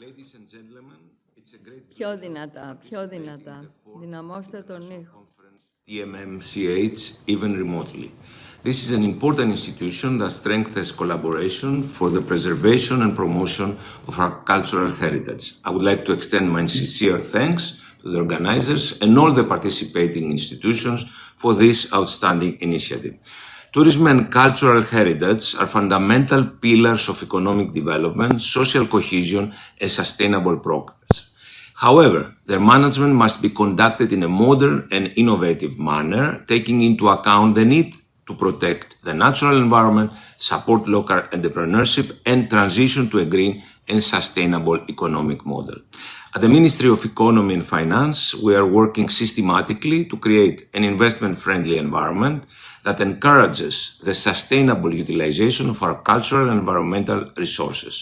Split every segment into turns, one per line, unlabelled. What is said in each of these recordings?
Ladies and gentlemen, it's a great
Πιο δυνατά, πιο δυνατά. Δυναμώστε τον ήχο.
TMM-CH, even remotely. This is an important institution that strengthens collaboration for the preservation and promotion of our cultural heritage. I would like to extend my sincere thanks to the organizers and all the participating institutions for this outstanding initiative. Tourism and cultural heritage are fundamental pillars of economic development, social cohesion, and sustainable progress. However, their management must be conducted in a modern and innovative manner, taking into account the need to protect the natural environment, support local entrepreneurship, and transition to a green and sustainable economic model. At the Ministry of Economy and Finance, we are working systematically to create an investment-friendly environment that encourages the sustainable utilization of our cultural and environmental resources.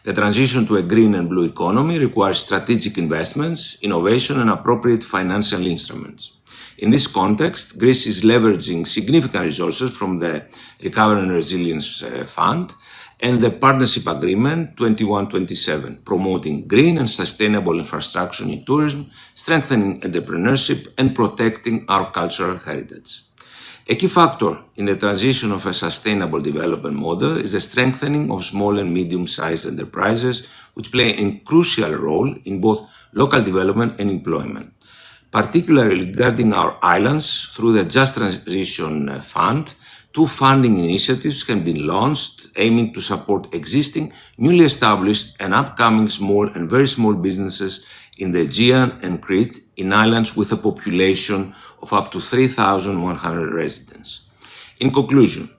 The transition to a green and blue economy requires strategic investments, innovation, and appropriate financial instruments. In this context, Greece is leveraging significant resources from the Recovery and Resilience Fund and the Partnership Agreement 21-27, promoting green and sustainable infrastructure in tourism, strengthening entrepreneurship, and protecting our cultural heritage. A key factor in the transition of a sustainable development model is the strengthening of small and medium-sized enterprises, which play a crucial role in both local development and employment. Particularly regarding our islands, through the Just Transition Fund, two funding initiatives can be launched aiming to support existing, newly established, and upcoming small and very small businesses in the Aegean and Crete, in islands with a population of up to 3,100 residents. In conclusion,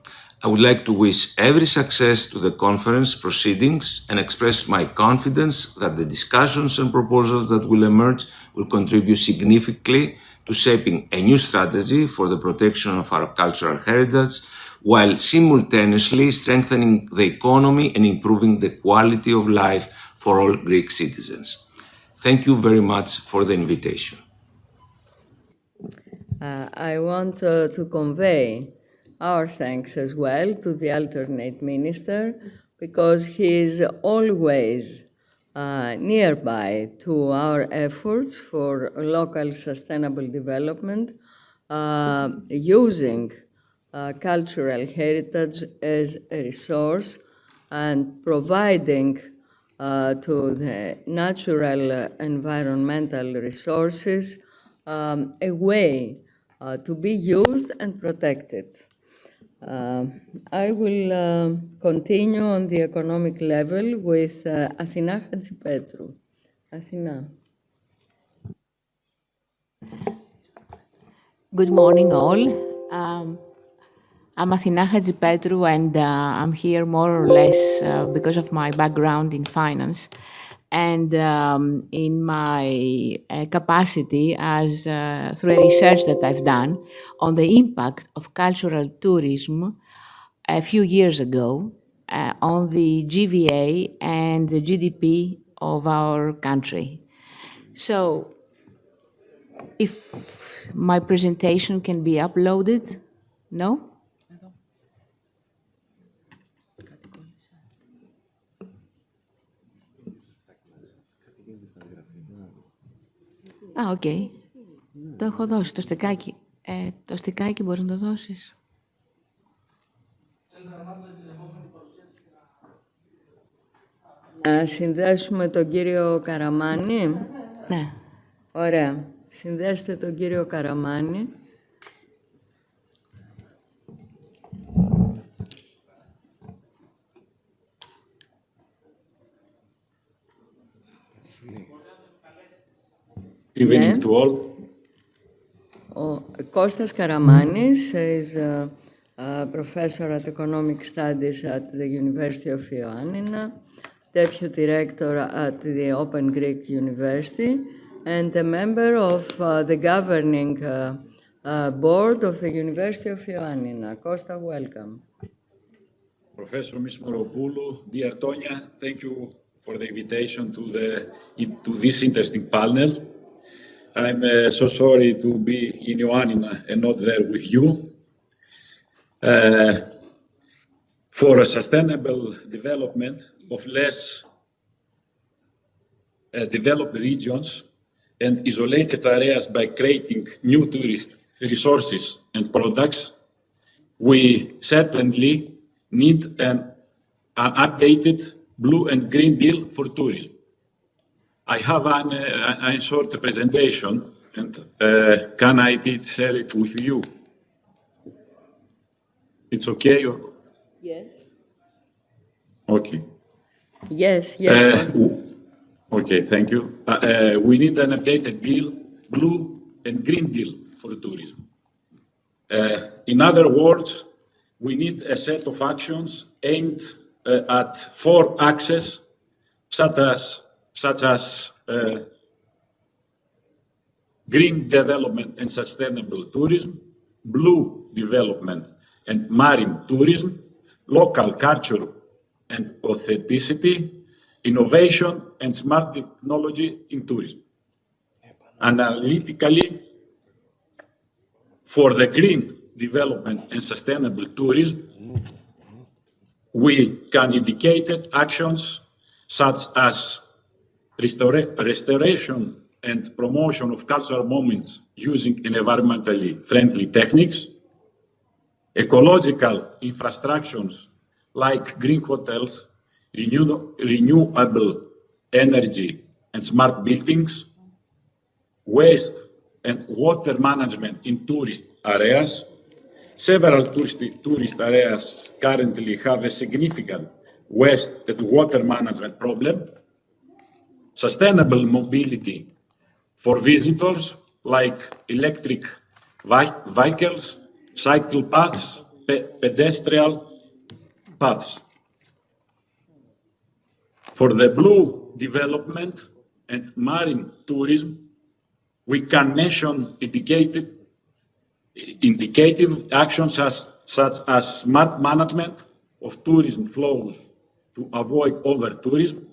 I would like to wish every success to the conference proceedings and express my confidence that the discussions and proposals that will emerge will contribute significantly to shaping a new strategy for the protection of our cultural heritage, while simultaneously strengthening the economy and improving the quality of life for all Greek citizens. Thank you very much for the invitation.
I want to convey our thanks as well to the alternate minister, because he is always nearby to our efforts for local sustainable development, using cultural heritage as a resource and providing to the natural environmental resources a way to be used and protected. I will continue on the economic level with Athina Hadjipetru. Athina.
Good morning, all. I'm Athina Hadjipetru, and I'm here more or less because of my background in finance and in my capacity as through a research that I've done on the impact of cultural tourism a few years ago on the GVA and the GDP of our country. So, if my presentation can be uploaded, no? Οκ. Το έχω δώσει, το στικάκι. Το στικάκι μπορείς να το δώσεις.
Να συνδέσουμε τον κύριο Καραμάνη.
Ναι.
Ωραία. Συνδέστε τον κύριο Καραμάνη.
Evening to all.
Ο Κώστας Καραμάνης is a professor at economic studies at the University of Ioannina, deputy director at the Open Greek University, and a member of the governing board of the University of Ioannina. Costa, welcome.
Professor Ms. Moropoulou, dear Tonya, thank you for the invitation to this interesting panel. I'm so sorry to be in Ioannina and not there with you. For a sustainable development of less developed regions and isolated areas by creating new tourist resources and products, we certainly need an updated blue and green deal for tourism. I have a short presentation, and can I share it with you? It's okay?
Yes.
Okay.
Yes, yes.
Okay, thank you. We need an updated deal, blue and green deal for tourism. In other words, we need a set of actions aimed at 4 axes, such as green development and sustainable tourism, blue development and marine tourism, local culture and authenticity, innovation and smart technology in tourism. Analytically, for the green development and sustainable tourism, we can indicate actions such as restoration and promotion of cultural moments using environmentally friendly techniques, ecological infrastructures like green hotels, renewable energy and smart buildings, waste and water management in tourist areas. Several tourist areas currently have a significant waste and water management problem. Sustainable mobility for visitors like electric vehicles, cycle paths, pedestrian paths. For the blue development and marine tourism, we can mention indicative actions such as smart management of tourism flows to avoid over-tourism,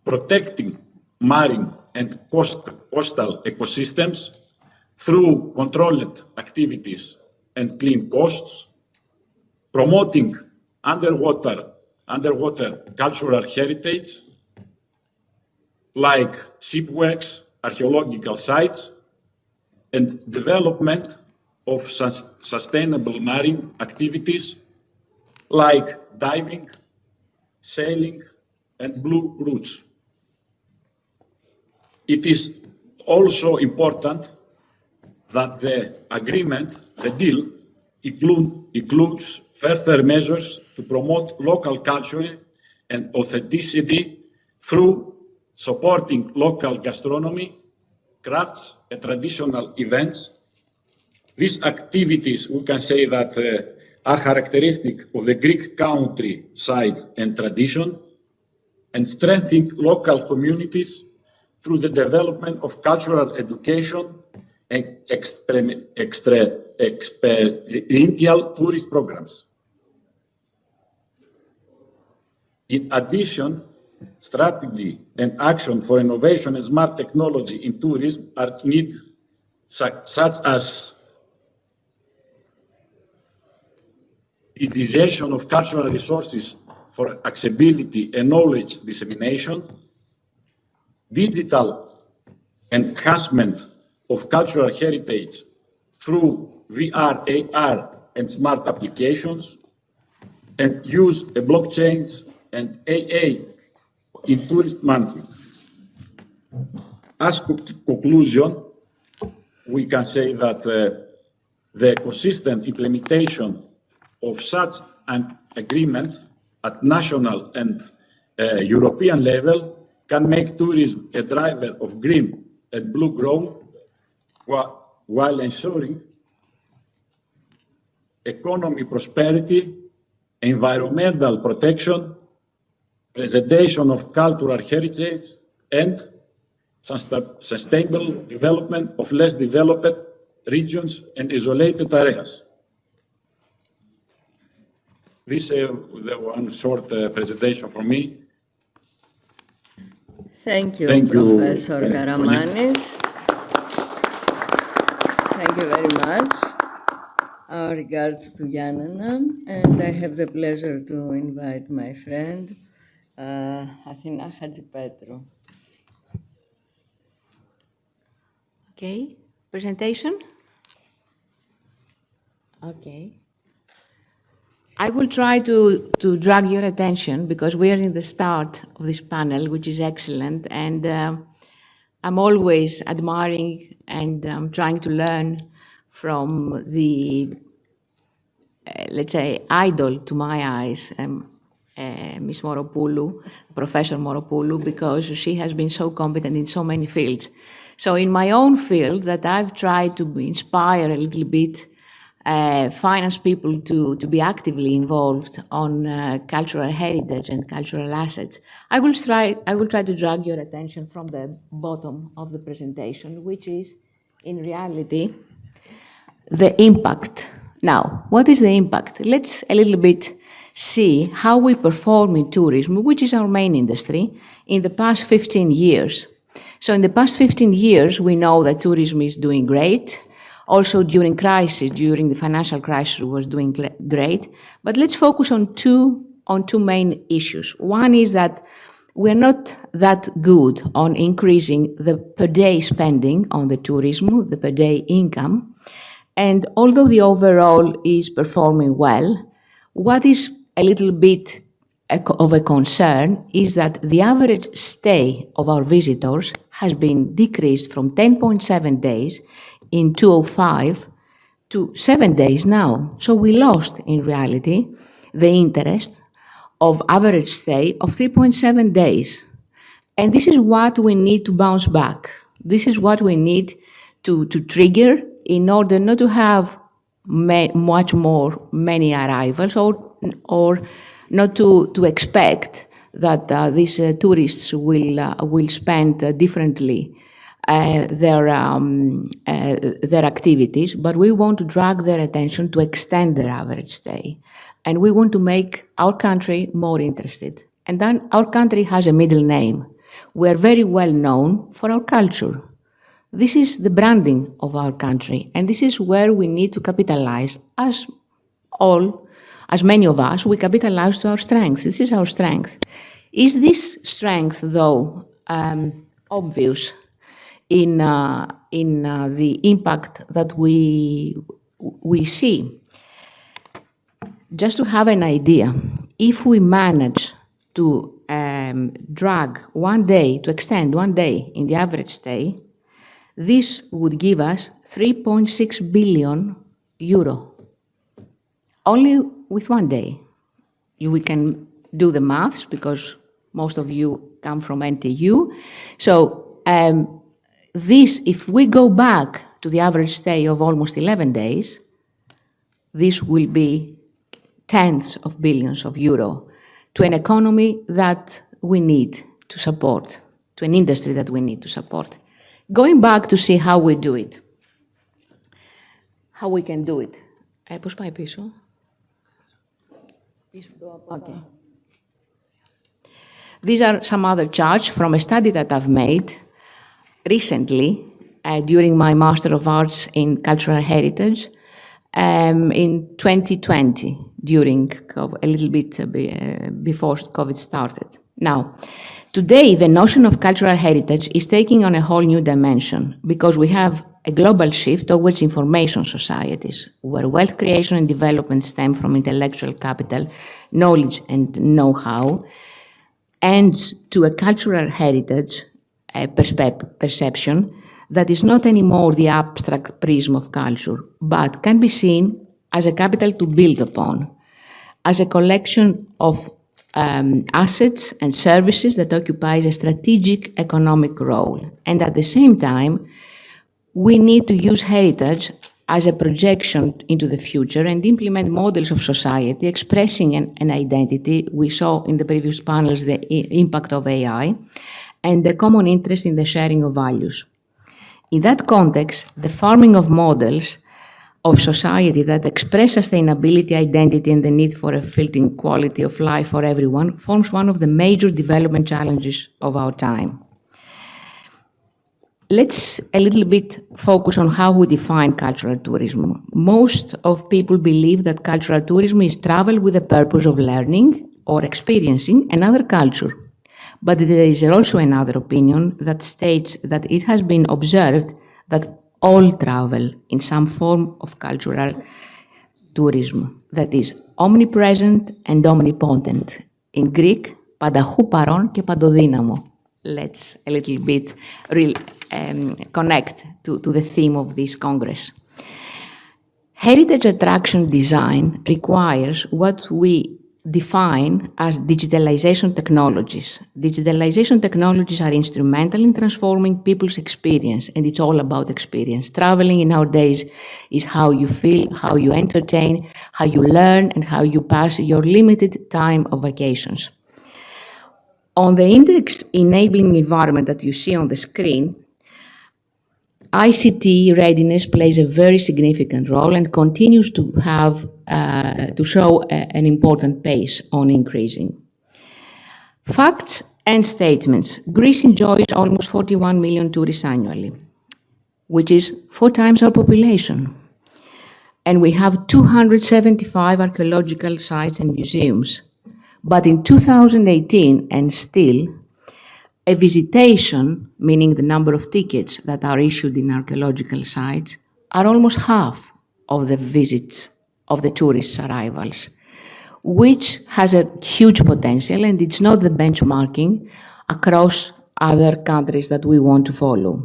protecting marine and coastal ecosystems through controlled activities and clean coasts, promoting underwater cultural heritage like shipwrecks, archaeological sites, and development of sustainable marine activities like diving, sailing, and blue routes. It is also important that the agreement, the deal, includes further measures to promote local culture and authenticity through supporting local gastronomy, crafts, and traditional events. These activities, we can say that, are characteristic of the Greek countryside and tradition, and strengthen local communities through the development of cultural education and experiential tourist programs. In addition, strategy and action for innovation and smart technology in tourism are needed, such as utilization of cultural resources for accessibility and knowledge dissemination, digital enhancement of cultural heritage through VR, AR, and smart applications, and use of blockchains and AA in tourist management. As conclusion, we can say that the consistent implementation of such an agreement at national and European level can make tourism a driver of green and blue growth while ensuring economic prosperity, environmental protection, preservation of cultural heritage, and sustainable development of less developed regions and isolated areas. This is the one short presentation from me.
Thank you,
Thank you,
Professor Karamanis. Thank you very much. Our regards to Gianna, and I have the pleasure to invite my friend, Athina Hadjipetrou.
Okay, presentation. Okay. I will try to drag your attention because we are in the start of this panel, which is excellent. And I'm always admiring and trying to learn from the, let's say, idol to my eyes, Ms. Moropoulou, Professor Moropoulou, because she has been so competent in so many fields. So in my own field that I've tried to inspire a little bit finance people to be actively involved on cultural heritage and cultural assets, I will try to drag your attention from the bottom of the presentation, which is, in reality, the impact. Now, what is the impact? Let's a little bit see how we perform in tourism, which is our main industry, in the past 15 years. So in the past 15 years, we know that tourism is doing great. Also during crisis, during the financial crisis, was doing great. But let's focus on two main issues. One is that we're not that good on increasing the per day spending on the tourism, the per day income. And although the overall is performing well, what is a little bit of a concern is that the average stay of our visitors has been decreased from 10.7 days in 2005 to 7 days now. So we lost, in reality, the interest of average stay of 3.7 days. And this is what we need to bounce back. This is what we need to trigger in order not to have many arrivals or not to expect that these tourists will spend differently their activities, but we want to drag their attention to extend their average stay. And we want to make our country more interested. And then our country has a middle name. We are very well known for our culture. This is the branding of our country, and this is where we need to capitalize. As many of us, we capitalize to our strengths. This is our strength. Is this strength, though, obvious in the impact that we see? Just to have an idea, if we manage to extend 1 day in the average stay, this would give us 3.6 billion euro, only with 1 day. We can do the maths because most of you come from NTU. So this, if we go back to the average stay of almost 11 days, this will be tens of billions of euro to an economy that we need to support, to an industry that we need to support. Going back to see how we do it, how we can do it. Πώς πάει πίσω? Okay. These are some other charts from a study that I've made recently during my Master of Arts in Cultural Heritage in 2020, during a little bit before COVID started. Now, today, the notion of cultural heritage is taking on a whole new dimension because we have a global shift towards information societies, where wealth creation and development stem from intellectual capital, knowledge and know-how, and to a cultural heritage perception that is not anymore the abstract prism of culture, but can be seen as a capital to build upon, as a collection of assets and services that occupies a strategic economic role. And at the same time, we need to use heritage as a projection into the future and implement models of society expressing an identity. We saw in the previous panels the impact of AI and the common interest in the sharing of values. In that context, the forming of models of society that express sustainability, identity, and the need for a filtering quality of life for everyone forms one of the major development challenges of our time. Let's a little bit focus on how we define cultural tourism. Most of people believe that cultural tourism is travel with the purpose of learning or experiencing another culture. But there is also another opinion that states that it has been observed that all travel in some form of cultural tourism that is omnipresent and omnipotent. In Greek, πανταχού παρών και παντοδύναμο. Let's a little bit connect to the theme of this Congress. Heritage attraction design requires what we define as digitalization technologies. Digitalization technologies are instrumental in transforming people's experience, and it's all about experience. Traveling in our days is how you feel, how you entertain, how you learn, and how you pass your limited time of vacations. On the index enabling environment that you see on the screen, ICT readiness plays a very significant role and continues to have to show an important pace on increasing. Facts and statements. Greece enjoys almost 41 million tourists annually, which is 4 times our population. And we have 275 archaeological sites and museums. But in 2018, and still, a visitation, meaning the number of tickets that are issued in archaeological sites, are almost half of the visits of the tourists' arrivals, which has a huge potential, and it's not the benchmarking across other countries that we want to follow.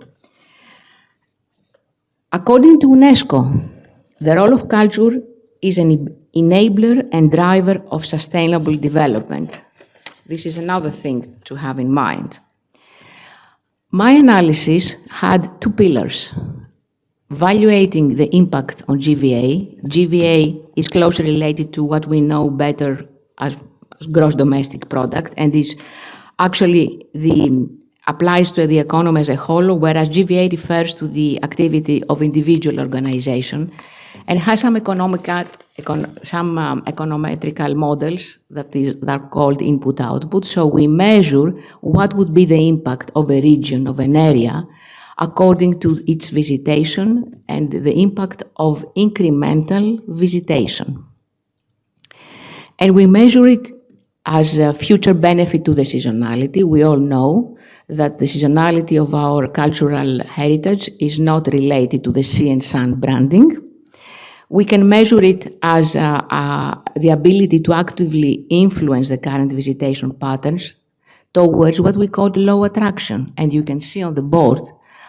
According to UNESCO, the role of culture is an enabler and driver of sustainable development. This is another thing to have in mind. My analysis had 2 pillars: evaluating the impact on GVA. GVA is closely related to what we know better as gross domestic product, and is actually applies to the economy as a whole, whereas GVA refers to the activity of individual organization, and has some econometrical models that are called input-output. So we measure what would be the impact of a region, of an area, according to its visitation and the impact of incremental visitation. And we measure it as a future benefit to the seasonality. We all know that the seasonality of our cultural heritage is not related to the sea and sun branding. We can measure it as the ability to actively influence the current visitation patterns towards what we call low attraction. And you can see on the board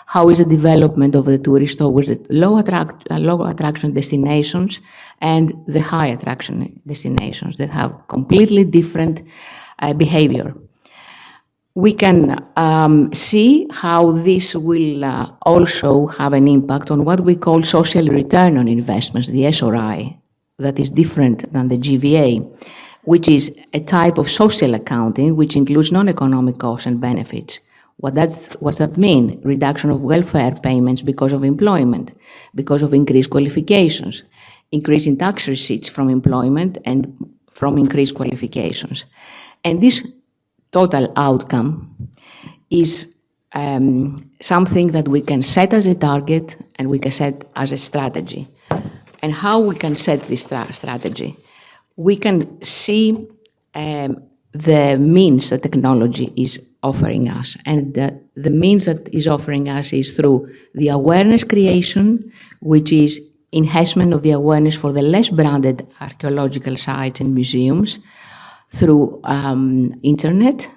how is the development of the tourist towards the low attraction destinations and the high attraction destinations that have completely different behavior. We can see how this will also have an impact on what we call social return on investments, the SRI, that is different than the GVA, which is a type of social accounting which includes non-economic costs and benefits. What's that mean? Reduction of welfare payments because of employment, because of increased qualifications, increase in tax receipts from employment and from increased qualifications. And this total outcome is something that we can set as a target and we can set as a strategy. And how we can set this strategy? We can see the means that technology is offering us. And the means that is offering us is through the awareness creation, which is enhancement of the awareness for the less branded archaeological sites and museums, through internet,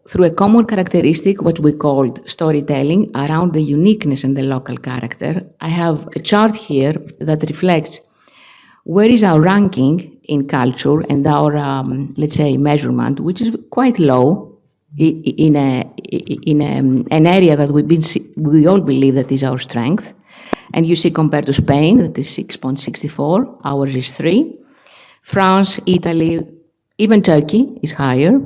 through a common characteristic, what we call storytelling, around the uniqueness and the local character. I have a chart here that reflects where is our ranking in culture and our, let's say, measurement, which is quite low in an area that we all believe that is our strength. And you see compared to Spain, that is 6.64, ours is 3. France, Italy, even Turkey is higher.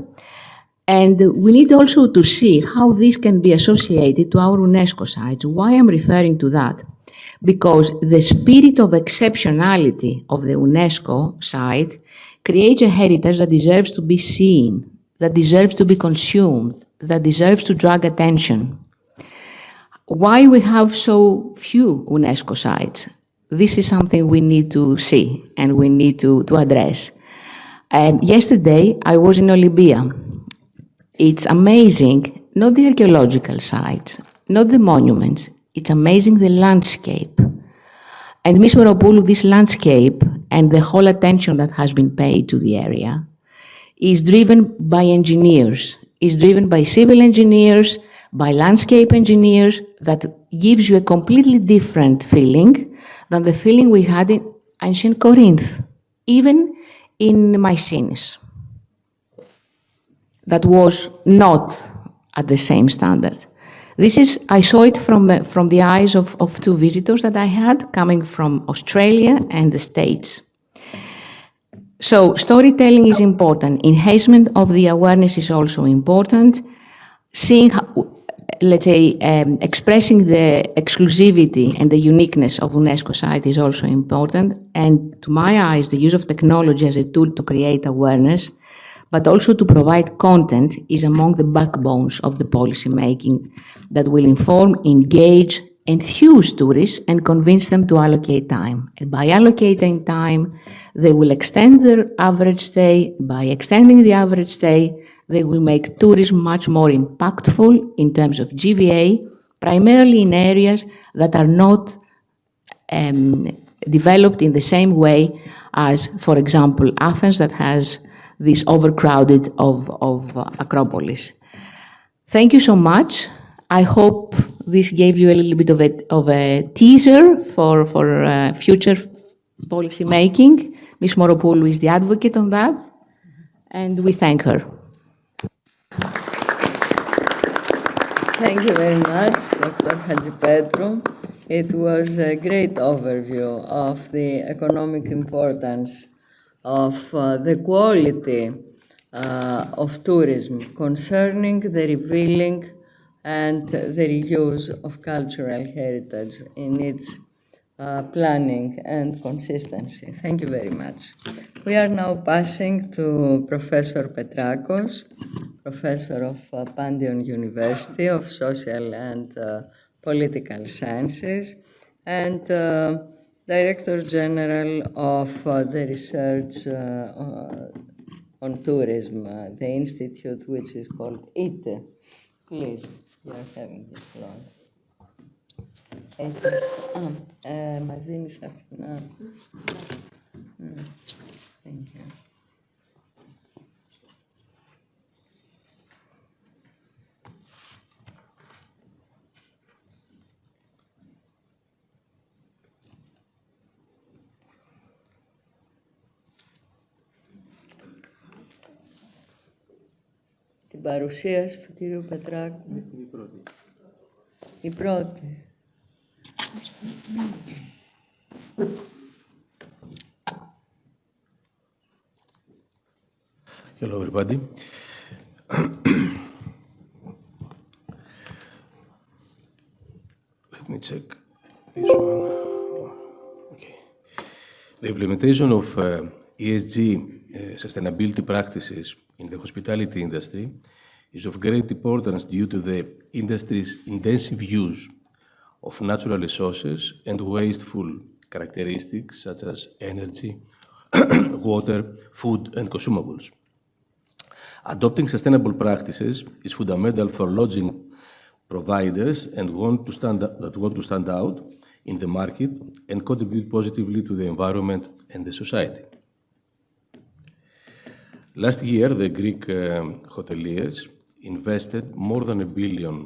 And we need also to see how this can be associated to our UNESCO sites. Why I'm referring to that? Because the spirit of exceptionality of the UNESCO site creates a heritage that deserves to be seen, that deserves to be consumed, that deserves to drag attention. Why we have so few UNESCO sites? This is something we need to see and we need to address. Yesterday, I was in Olympia. It's amazing, not the archaeological sites, not the monuments. It's amazing, the landscape. And Ms. Meropoulou, this landscape and the whole attention that has been paid to the area is driven by engineers, is driven by civil engineers, by landscape engineers, that gives you a completely different feeling than the feeling we had in ancient Corinth, even in Mycenae. That was not at the same standard. I saw it from the eyes of two visitors that I had coming from Australia and the States. So storytelling is important. Enhancement of the awareness is also important. Seeing, let's say, expressing the exclusivity and the uniqueness of UNESCO site is also important. And to my eyes, the use of technology as a tool to create awareness, but also to provide content, is among the backbones of the policy making that will inform, engage, enthuse tourists and convince them to allocate time. And by allocating time, they will extend their average stay. By extending the average stay, they will make tourism much more impactful in terms of GVA, primarily in areas that are not developed in the same way as, for example, Athens, that has this overcrowded of Acropolis. Thank you so much. I hope this gave you a little bit of a teaser for future policy making. Ms. Meropoulou is the advocate on that, and we thank her.
Thank you very much, Dr. Hadjipetrou. It was a great overview of the economic importance of the quality of tourism concerning the revealing and the reuse of cultural heritage in its planning and consistency. Thank you very much. We are now passing to Professor Petrakos, Professor of Pantheon University of Social and Political Sciences, and Director General of the Research on Tourism, the institute which is called ITE. Please, you are having the floor. Μας δίνεις αυτήν. Thank you. Την παρουσίαση του κύριου Πετράκου. Η πρώτη.
Hello, everybody. Let me check this one. Okay. The implementation of ESG sustainability practices in the hospitality industry is of great importance due to the industry's intensive use of natural resources and wasteful characteristics such as energy, water, food, and consumables. Adopting sustainable practices is fundamental for lodging providers and want to stand out in the market and contribute positively to the environment and the society. Last year, the Greek hoteliers invested more than €1 billion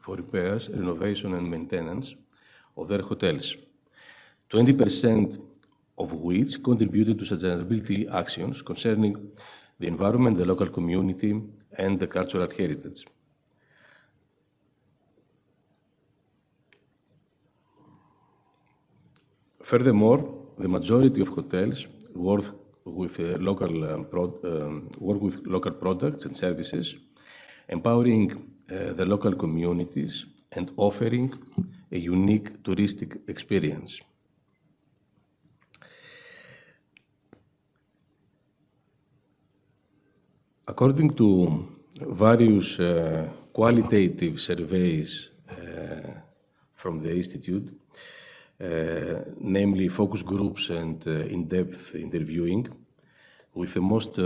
for repairs, renovation, and maintenance of their hotels, 20% of which contributed to sustainability actions concerning the environment, the local community, and the cultural heritage. Furthermore, the majority of hotels work with local products and services, empowering the local communities and offering a unique touristic experience. According to various qualitative surveys from the Institute, namely focus groups and in-depth interviewing with most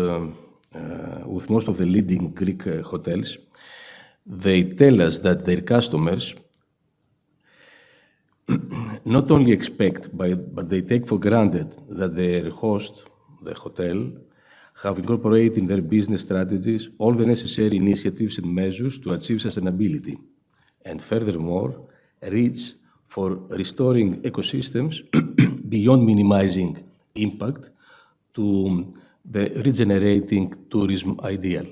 of the leading Greek hotels, they tell us that their customers not only expect, but they take for granted that their host, the hotel, have incorporated in their business strategies all the necessary initiatives and measures to achieve sustainability, and furthermore, reach for restoring ecosystems beyond minimizing impact to the regenerating tourism ideal.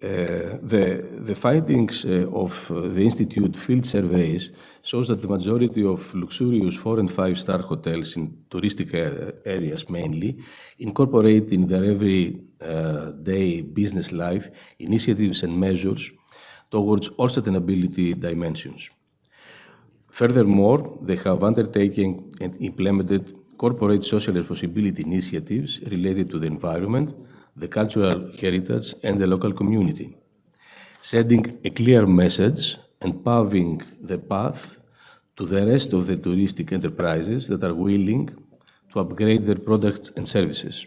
The findings of the Institute field surveys shows that the majority of luxurious 4- and 5-star hotels in touristic areas mainly incorporate in their everyday business life initiatives and measures towards all sustainability dimensions. Furthermore, they have undertaken and implemented corporate social responsibility initiatives related to the environment, the cultural heritage, and the local community, sending a clear message and paving the path to the rest of the touristic enterprises that are willing to upgrade their products and services.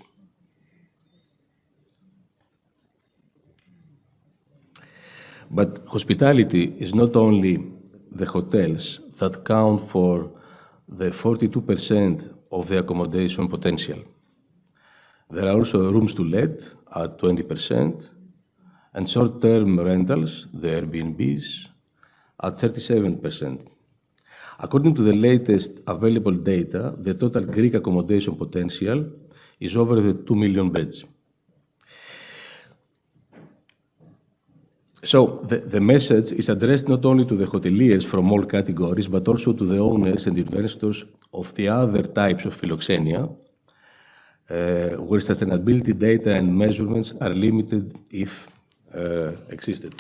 But hospitality is not only the hotels that count for the 42% of the accommodation potential. There are also rooms to let at 20% and short-term rentals, the Airbnbs, at 37%. According to the latest available data, the total Greek accommodation potential is over the 2 million beds. So the message is addressed not only to the hoteliers from all categories, but also to the owners and investors of the other types of philoxenia, where sustainability data and measurements are limited if existed.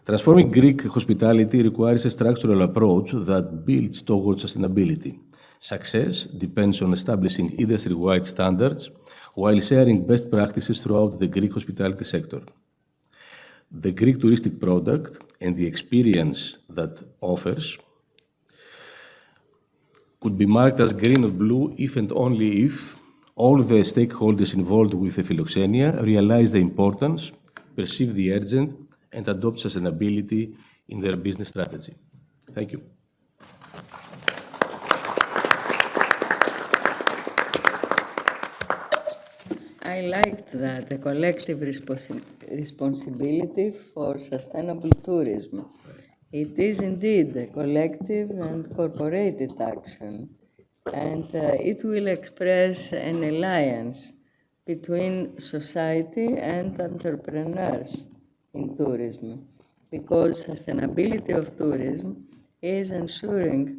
Transforming Greek hospitality requires a structural approach that builds towards sustainability. Success depends on establishing industry-wide standards while sharing best practices throughout the Greek hospitality sector. The Greek touristic product and the experience that offers could be marked as green or blue if and only if all the stakeholders involved with the philoxenia realize the importance, perceive the urgent, and adopt sustainability in their business strategy. Thank you.
I liked that, a collective responsibility for sustainable tourism. It is indeed a collective and corporated action, and it will express an alliance between society and entrepreneurs in tourism, because sustainability of tourism is ensuring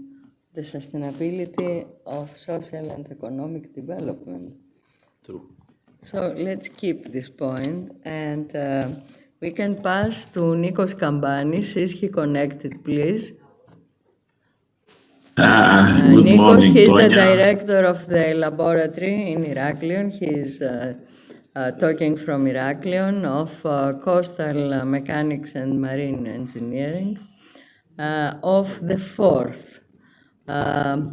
the sustainability of social and economic development.
True.
So let's keep this point, and we can pass to Nikos Kambanis. Is he connected, please?
Good
Nikos,
morning,
he's the
Tonya.
director of the laboratory in Heraklion. He's talking from Heraklion of coastal mechanics and marine engineering of the fourth.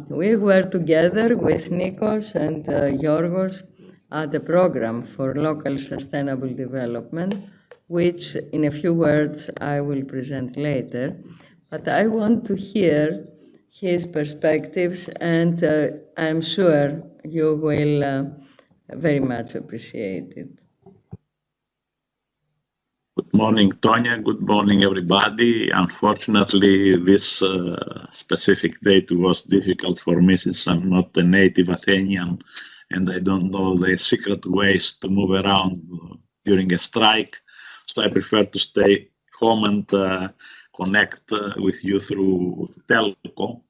We were together with Nikos and Yorgos at the program for local sustainable development, which in a few words I will present later. But I want to hear his perspectives, and I'm sure you will very much appreciate it.
Good morning, Tonya. Good morning, everybody. Unfortunately, this specific date was difficult for me since I'm not a native Athenian and I don't know the secret ways to move around during a strike. So I prefer to stay home and connect with you through telco.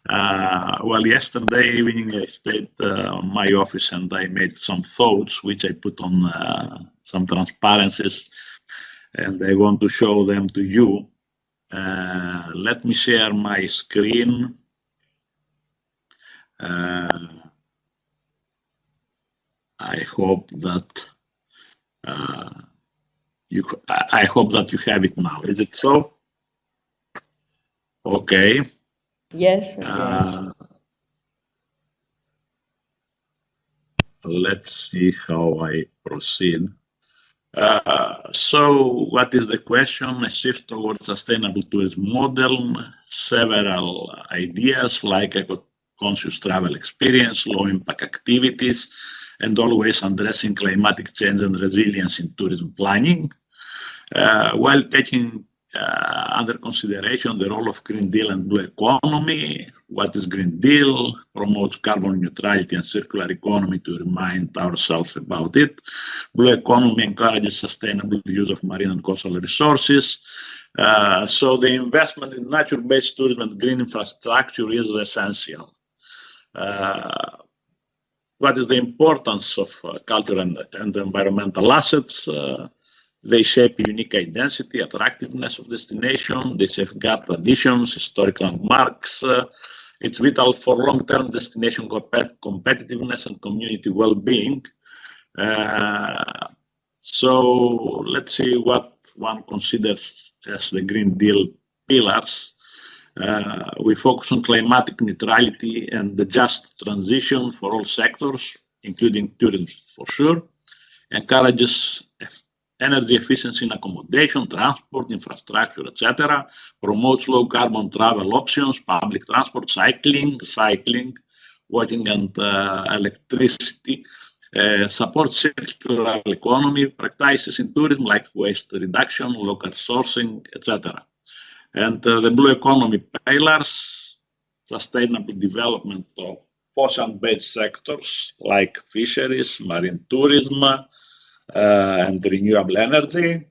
Well, yesterday evening I stayed on my office and I made some thoughts which I put on some transparencies and I want to show them to you. Let me share my screen. I hope that you have it now. Is it so? Okay.
Yes, we are.
Let's see how I proceed. So what is the question? A shift towards sustainable tourism model, several ideas like eco-conscious travel experience, low-impact activities, and always addressing climatic change and resilience in tourism planning, while taking under consideration the role of Green Deal and Blue Economy. What is Green Deal? Promotes carbon neutrality and circular economy, to remind ourselves about it. Blue Economy encourages sustainable use of marine and coastal resources. So the investment in nature-based tourism and green infrastructure is essential. What is the importance of cultural and environmental assets? They shape unique identity, attractiveness of destination. They safeguard traditions, historic landmarks. It's vital for long-term destination competitiveness and community well-being. So let's see what one considers as the Green Deal pillars. We focus on climatic neutrality and the just transition for all sectors, including tourism for sure. Encourages energy efficiency in accommodation, transport, infrastructure, etc. Promotes low carbon travel options, public transport, cycling, walking and electricity. Supports circular economy practices in tourism like waste reduction, local sourcing, etc. And the Blue Economy pillars, sustainable development of ocean-based sectors like fisheries, marine tourism, and renewable energy,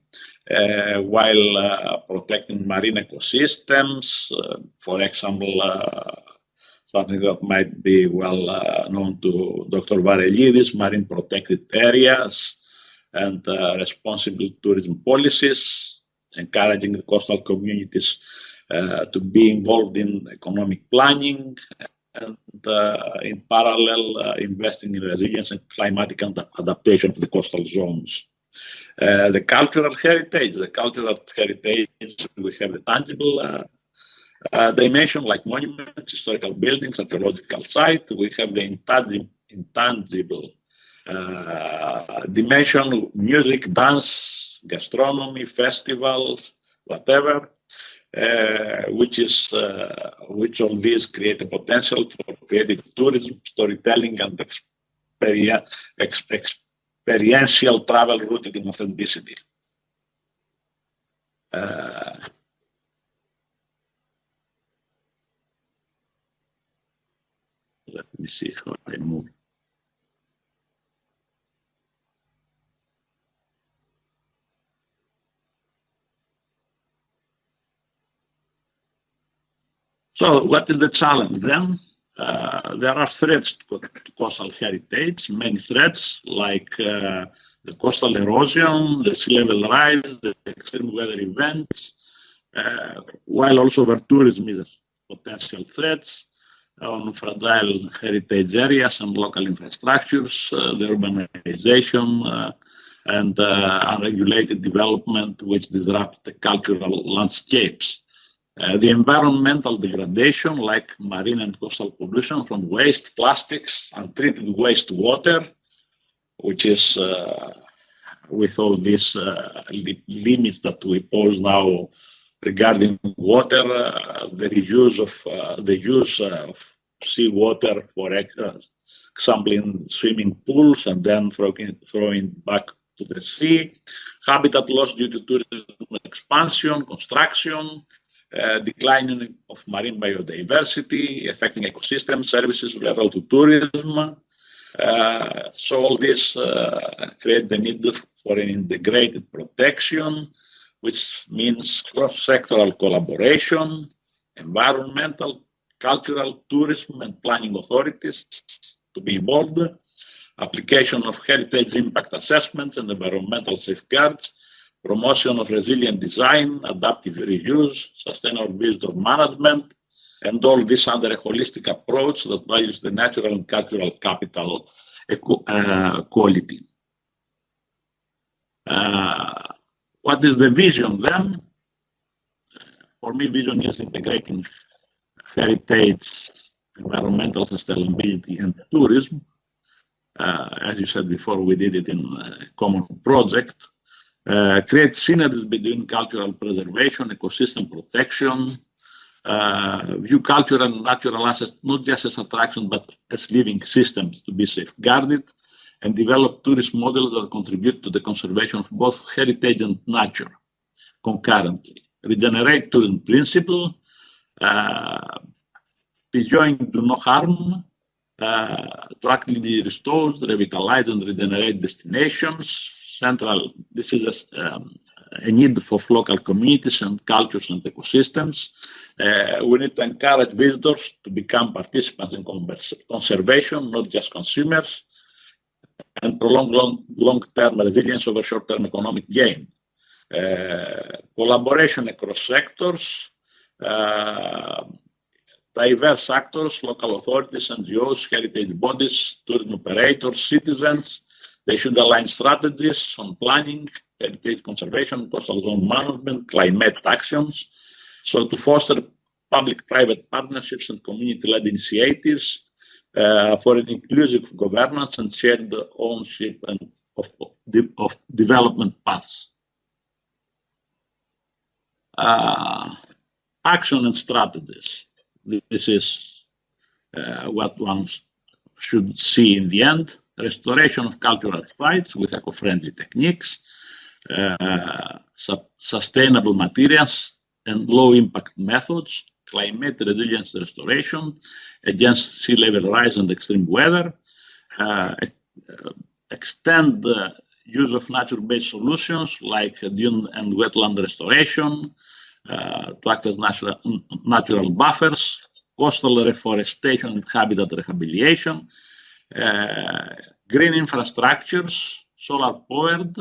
while protecting marine ecosystems. For example, something that might be well known to Dr. Varelidis, marine protected areas and responsible tourism policies, encouraging the coastal communities to be involved in economic planning, and in parallel, investing in resilience and climatic adaptation of the coastal zones. The cultural heritage, we have the tangible dimension like monuments, historical buildings, archaeological sites. We have the intangible dimension, music, dance, gastronomy, festivals, whatever. Which of these create a potential for creative tourism, storytelling, and experiential travel rooted in authenticity. Let me see how I move. So what is the challenge then? There are threats to coastal heritage, many threats like the coastal erosion, the sea level rise, the extreme weather events, while also where tourism is potential threats on fragile heritage areas and local infrastructures, the urbanization and unregulated development which disrupt the cultural landscapes. The environmental degradation, like marine and coastal pollution from waste, plastics, untreated wastewater, which is with all these limits that we pose now regarding water, the use of seawater, for example, in swimming pools and then throwing back to the sea, habitat loss due to tourism expansion, construction, decline of marine biodiversity, affecting ecosystem services level to tourism. So all this create the need for an integrated protection, which means cross-sectoral collaboration, environmental, cultural, tourism, and planning authorities to be involved, application of heritage impact assessments and environmental safeguards, promotion of resilient design, adaptive reuse, sustainable visitor management, and all this under a holistic approach that values the natural and cultural capital quality. What is the vision then? For me, vision is integrating heritage, environmental sustainability, and tourism. As you said before, we did it in a common project. Create synergies between cultural preservation, ecosystem protection, view cultural and natural assets not just as attractions but as living systems to be safeguarded, and develop tourist models that contribute to the conservation of both heritage and nature concurrently. Regenerate tourism principle, pursuing do no harm, to actively restore, revitalize, and regenerate destinations. This is a need for local communities and cultures and ecosystems. We need to encourage visitors to become participants in conservation, not just consumers, and prolong long-term resilience over short-term economic gain. Collaboration across sectors, diverse actors, local authorities, NGOs, heritage bodies, tourism operators, citizens. They should align strategies on planning, heritage conservation, coastal zone management, climate actions. So to foster public-private partnerships and community-led initiatives for an inclusive governance and shared ownership of development paths. Action and strategies. This is what one should see in the end. Restoration of cultural sites with eco-friendly techniques, sustainable materials and low-impact methods, climate resilience restoration against sea level rise and extreme weather, extend the use of nature-based solutions like dune and wetland restoration to act as natural buffers, coastal reforestation and habitat rehabilitation, green infrastructures, solar-powered,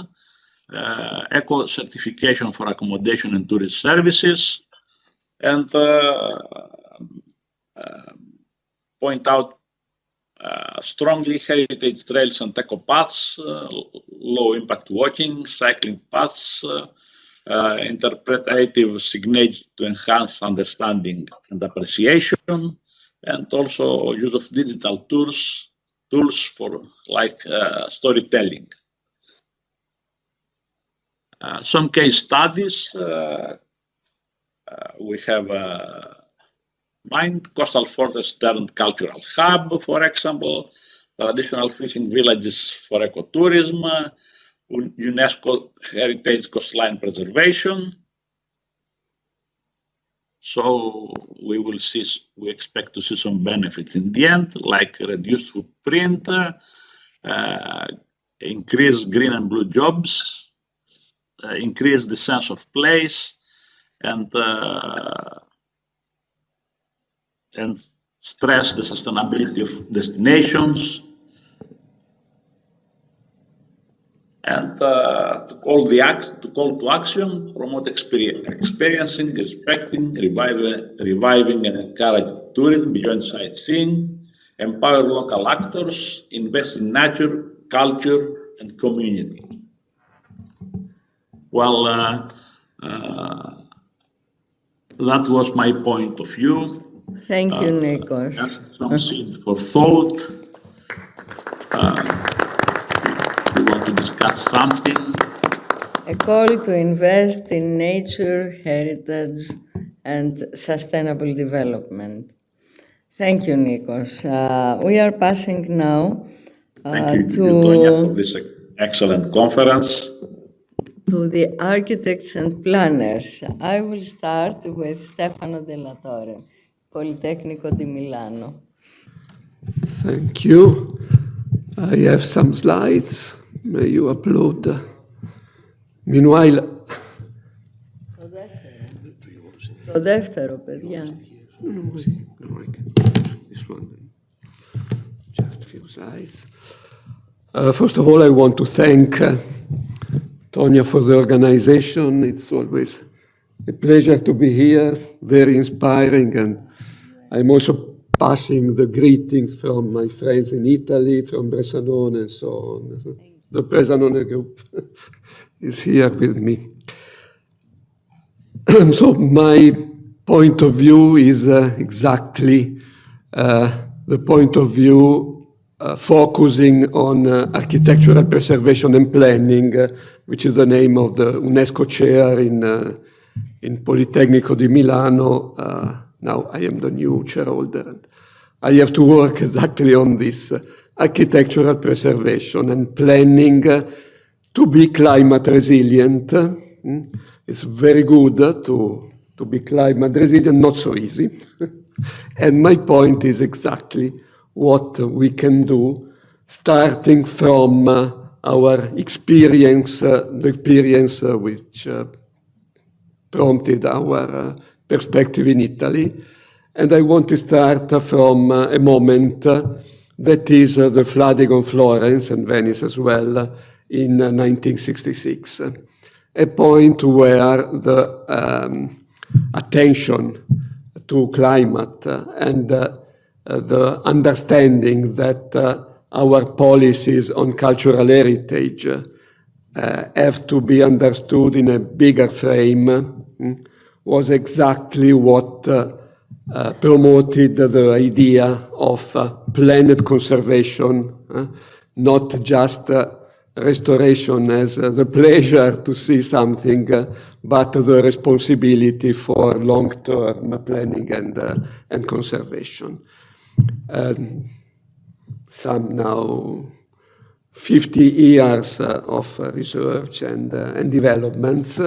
eco-certification for accommodation and tourist services, and point out strongly heritage trails and eco paths, low-impact walking, cycling paths, interpretative signage to enhance understanding and appreciation, and also use of digital tools for storytelling. Some case studies we have mind coastal fortress turned cultural hub, for example, traditional fishing villages for ecotourism, UNESCO heritage coastline preservation. So we expect to see some benefits in the end, like reduced footprint, increase green and blue jobs, increase the sense of place, and stress the sustainability of destinations, and to call to action, promote experiencing, respecting, reviving and encourage tourism beyond sightseeing, empower local actors, invest in nature, culture, and community. Well, that was my point of view.
Thank you, Nikos.
Some seed for thought. We want to discuss something.
A call to invest in nature, heritage, and sustainable development. Thank you, Nikos. We are passing now
Thank you, Tonya, for this excellent conference.
To the architects and planners. I will start with Stefano Della Torre, Politecnico di Milano.
Thank you. I have some slides. May you upload. Meanwhile...
Το δεύτερο, παιδιά.
This one. Just a few slides. First of all, I want to thank Tonya for the organization. It's always a pleasure to be here, very inspiring, and I'm also passing the greetings from my friends in Italy, from Bressanone and so on. The Bressanone group is here with me. So my point of view is exactly the point of view focusing on architectural preservation and planning, which is the name of the UNESCO chair in Politecnico di Milano. Now I am the new chairholder. And I have to work exactly on this architectural preservation and planning to be climate resilient. It's very good to be climate resilient, not so easy. And my point is exactly what we can do, starting from our experience, the experience which prompted our perspective in Italy. And I want to start from a moment that is the flooding on Florence and Venice as well in 1966, a point where the attention to climate and the understanding that our policies on cultural heritage have to be understood in a bigger frame was exactly what promoted the idea of planet conservation, not just restoration as the pleasure to see something, but the responsibility for long-term planning and conservation. Some now 50 years of research and developments.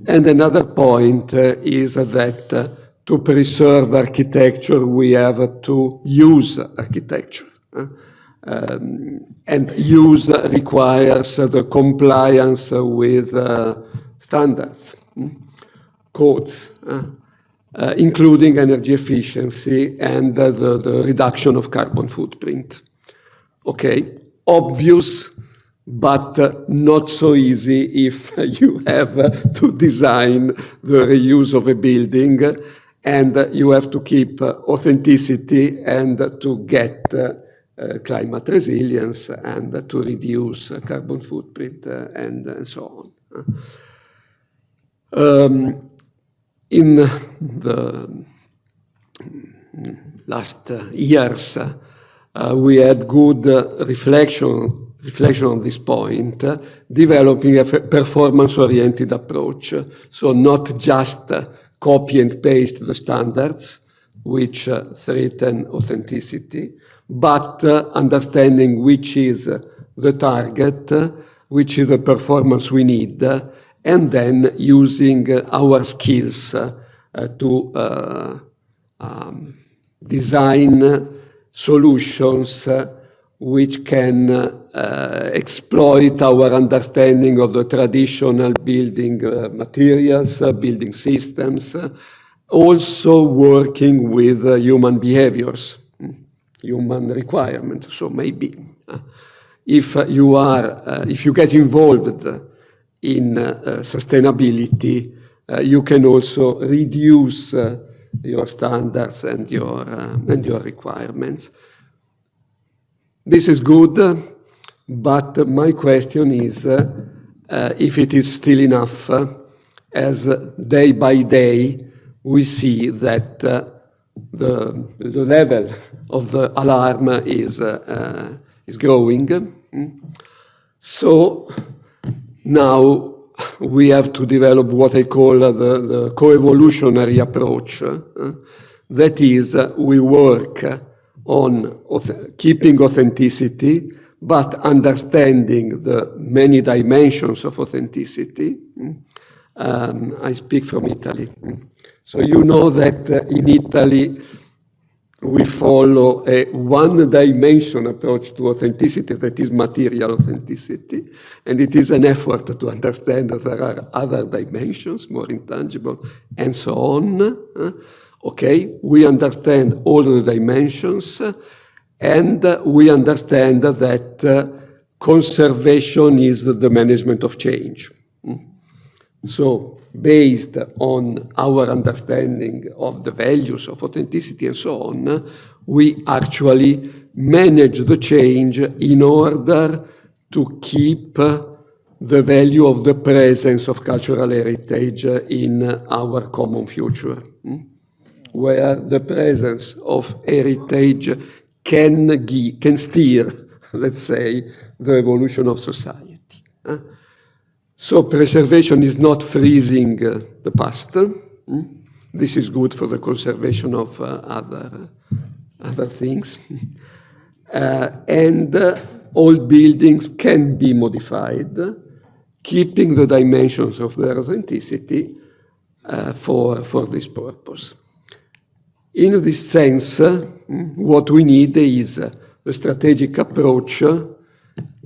And another point is that to preserve architecture, we have to use architecture. And use requires the compliance with standards, codes, including energy efficiency and the reduction of carbon footprint. Okay, obvious, but not so easy if you have to design the reuse of a building and you have to keep authenticity and to get climate resilience and to reduce carbon footprint and so on. In the last years, we had good reflection on this point, developing a performance-oriented approach. So not just copy and paste the standards, which threaten authenticity, but understanding which is the target, which is the performance we need, and then using our skills to design solutions which can exploit our understanding of the traditional building materials, building systems, also working with human behaviors, human requirements. So maybe if you get involved in sustainability, you can also reduce your standards and your requirements. This is good, but my question is if it is still enough, as day by day we see that the level of the alarm is growing. So now we have to develop what I call the co-evolutionary approach. That is, we work on keeping authenticity, but understanding the many dimensions of authenticity. I speak from Italy. So you know that in Italy, we follow a one-dimension approach to authenticity, that is material authenticity, and it is an effort to understand that there are other dimensions, more intangible, and so on. Okay, we understand all the dimensions, and we understand that conservation is the management of change. So, based on our understanding of the values of authenticity and so on, we actually manage the change in order to keep the value of the presence of cultural heritage in our common future, where the presence of heritage can steer, let's say, the evolution of society. So preservation is not freezing the past. This is good for the conservation of other things. And old buildings can be modified, keeping the dimensions of their authenticity for this purpose. In this sense, what we need is the strategic approach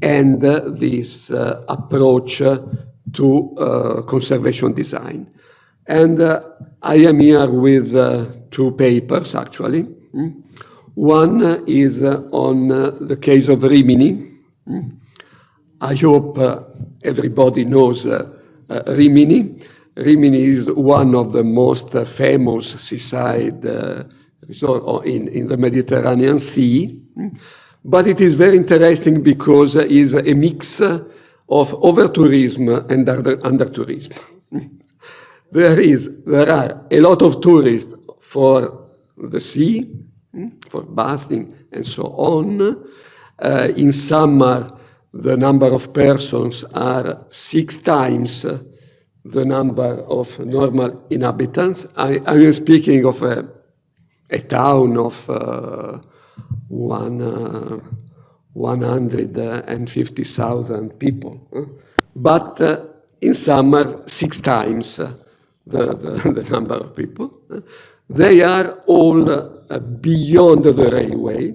and this approach to conservation design. And I am here with 2 papers, actually. One is on the case of Rimini. I hope everybody knows Rimini. Rimini is one of the most famous seaside resort in the Mediterranean Sea. But it is very interesting because it is a mix of over-tourism and under-tourism. There are a lot of tourists for the sea, for bathing and so on. In summer, the number of persons are 6 times the number of normal inhabitants. I am speaking of a town of 150,000 people. But in summer, 6 times the number of people. They are all beyond the railway.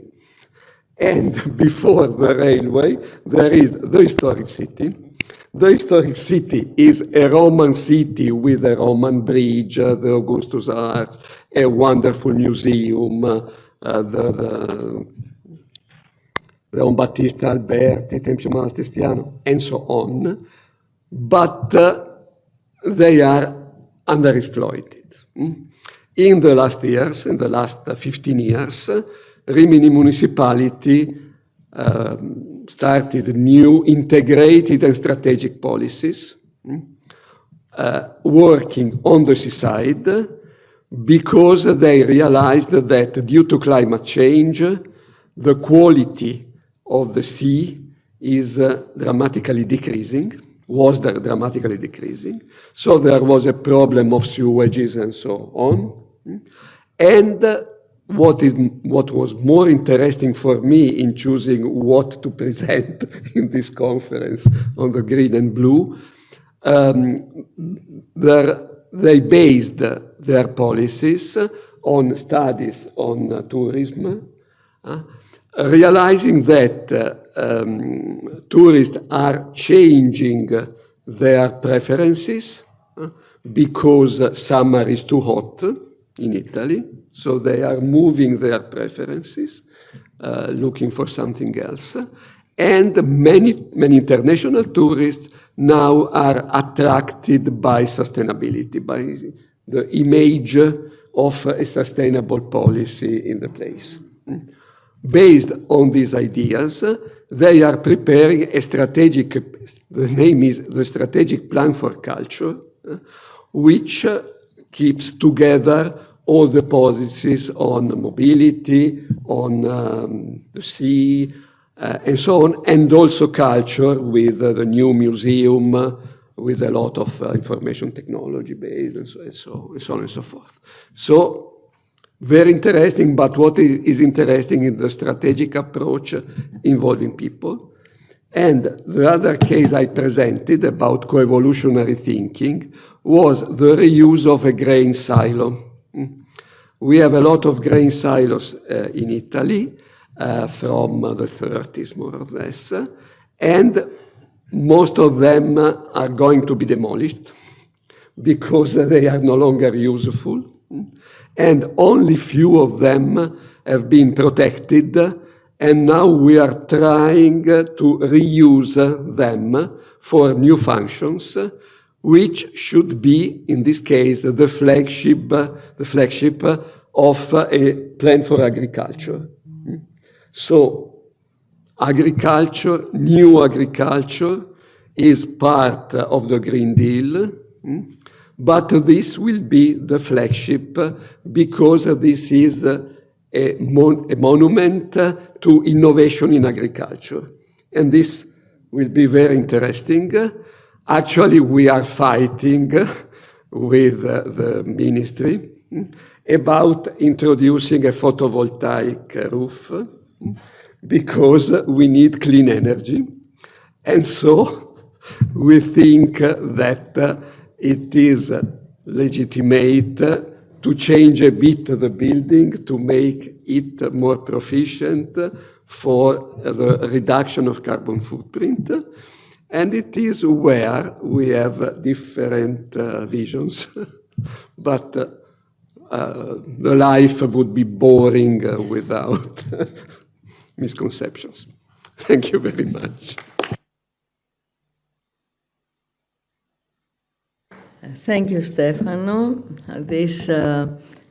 And before the railway, there is the historic city. The historic city is a Roman city with a Roman bridge, the Augustus Arch, a wonderful museum, the Leon Battista Alberti, Tempio Malatestiano, and so on. But they are underexploited. In the last years, in the last 15 years, Rimini municipality started new integrated and strategic policies, working on the seaside, because they realized that due to climate change, the quality of the sea is dramatically decreasing, was dramatically decreasing. So there was a problem of sewages and so on. And what was more interesting for me in choosing what to present in this conference on the green and blue, they based their policies on studies on tourism, realizing that tourists are changing their preferences because summer is too hot in Italy. So they are moving their preferences, looking for something else. And many international tourists now are attracted by sustainability, by the image of a sustainable policy in the place. Based on these ideas, they are preparing a strategic, the name is the Strategic Plan for Culture, which keeps together all the policies on mobility, on the sea, and so on, and also culture with the new museum, with a lot of information technology based, and so on and so forth. So, very interesting, but what is interesting is the strategic approach involving people. And the other case I presented about coevolutionary thinking was the reuse of a grain silo. We have a lot of grain silos in Italy from the 30s, more or less, and most of them are going to be demolished because they are no longer useful, and only few of them have been protected, and now we are trying to reuse them for new functions, which should be, in this case, the flagship of a plan for agriculture. So, agriculture, new agriculture, is part of the Green Deal, but this will be the flagship because this is a monument to innovation in agriculture. And this will be very interesting. Actually, we are fighting with the ministry about introducing a photovoltaic roof because we need clean energy. And so we think that it is legitimate to change a bit the building to make it more proficient for the reduction of carbon footprint. And it is where we have different visions. But the life would be boring without misconceptions. Thank you very much.
Thank you, Stefano. This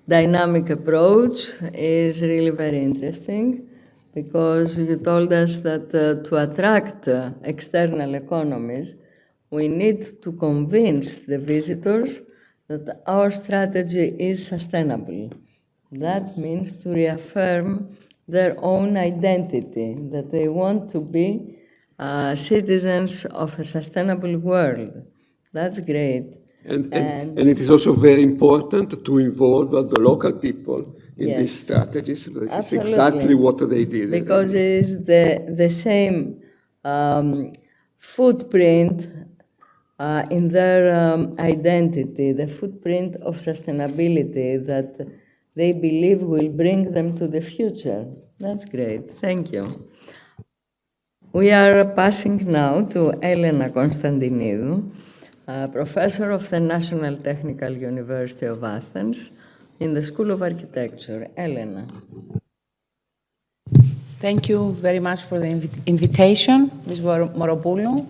dynamic approach is really very interesting because you told us that to attract external economies, we need to convince the visitors that our strategy is sustainable. That means to reaffirm their own identity, that they want to be citizens of a sustainable world. That's great.
And it is also very important to involve the local people in
Yes.
these strategies. This is
Absolutely.
exactly what they did.
Because it is the same footprint in their identity, the footprint of sustainability that they believe will bring them to the future. That's great. Thank you. We are passing now to Elena Konstantinidou, professor of the National Technical University of Athens in the School of Architecture. Elena.
Thank you very much for the invitation, Ms. Moropoulou.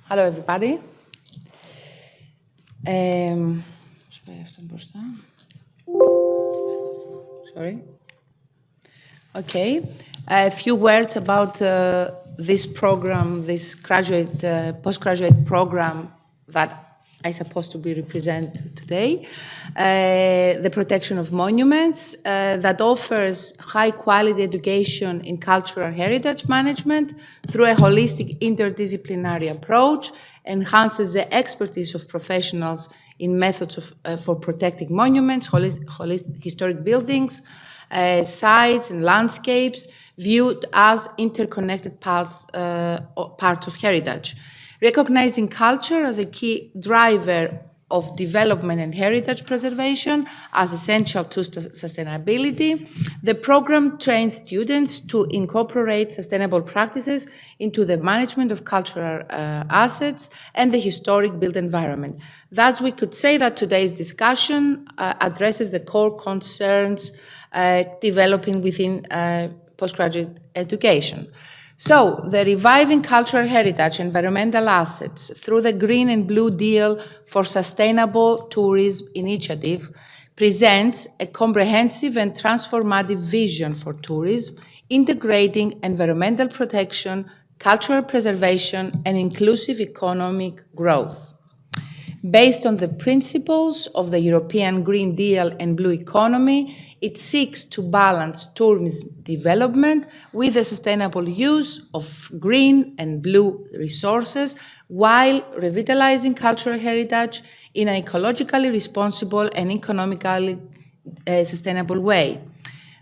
Hello, everybody. Sorry. Okay. A few words about this program, this postgraduate program that I supposed to be represented today, the protection of monuments that offers high-quality education in cultural heritage management through a holistic interdisciplinary approach, enhances the expertise of professionals in methods for protecting monuments, holistic historic buildings, sites and landscapes viewed as interconnected parts of heritage. Recognizing culture as a key driver of development and heritage preservation as essential to sustainability, the program trains students to incorporate sustainable practices into the management of cultural assets and the historic built environment. Thus, we could say that today's discussion addresses the core concerns developing within postgraduate education. So, the Reviving Cultural Heritage Environmental Assets through the Green and Blue Deal for Sustainable Tourism initiative presents a comprehensive and transformative vision for tourism, integrating environmental protection, cultural preservation, and inclusive economic growth. Based on the principles of the European Green Deal and Blue Economy, it seeks to balance tourism development with the sustainable use of green and blue resources while revitalizing cultural heritage in an ecologically responsible and economically sustainable way.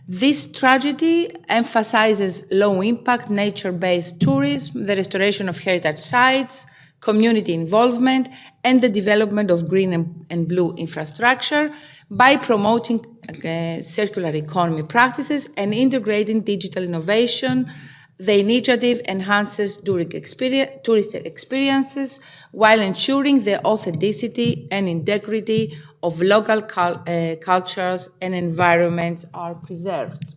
This strategy emphasizes low-impact, nature-based tourism, the restoration of heritage sites, community involvement, and the development of green and blue infrastructure by promoting circular economy practices and integrating digital innovation. The initiative enhances tourist experiences while ensuring the authenticity and integrity of local cultures and environments are preserved.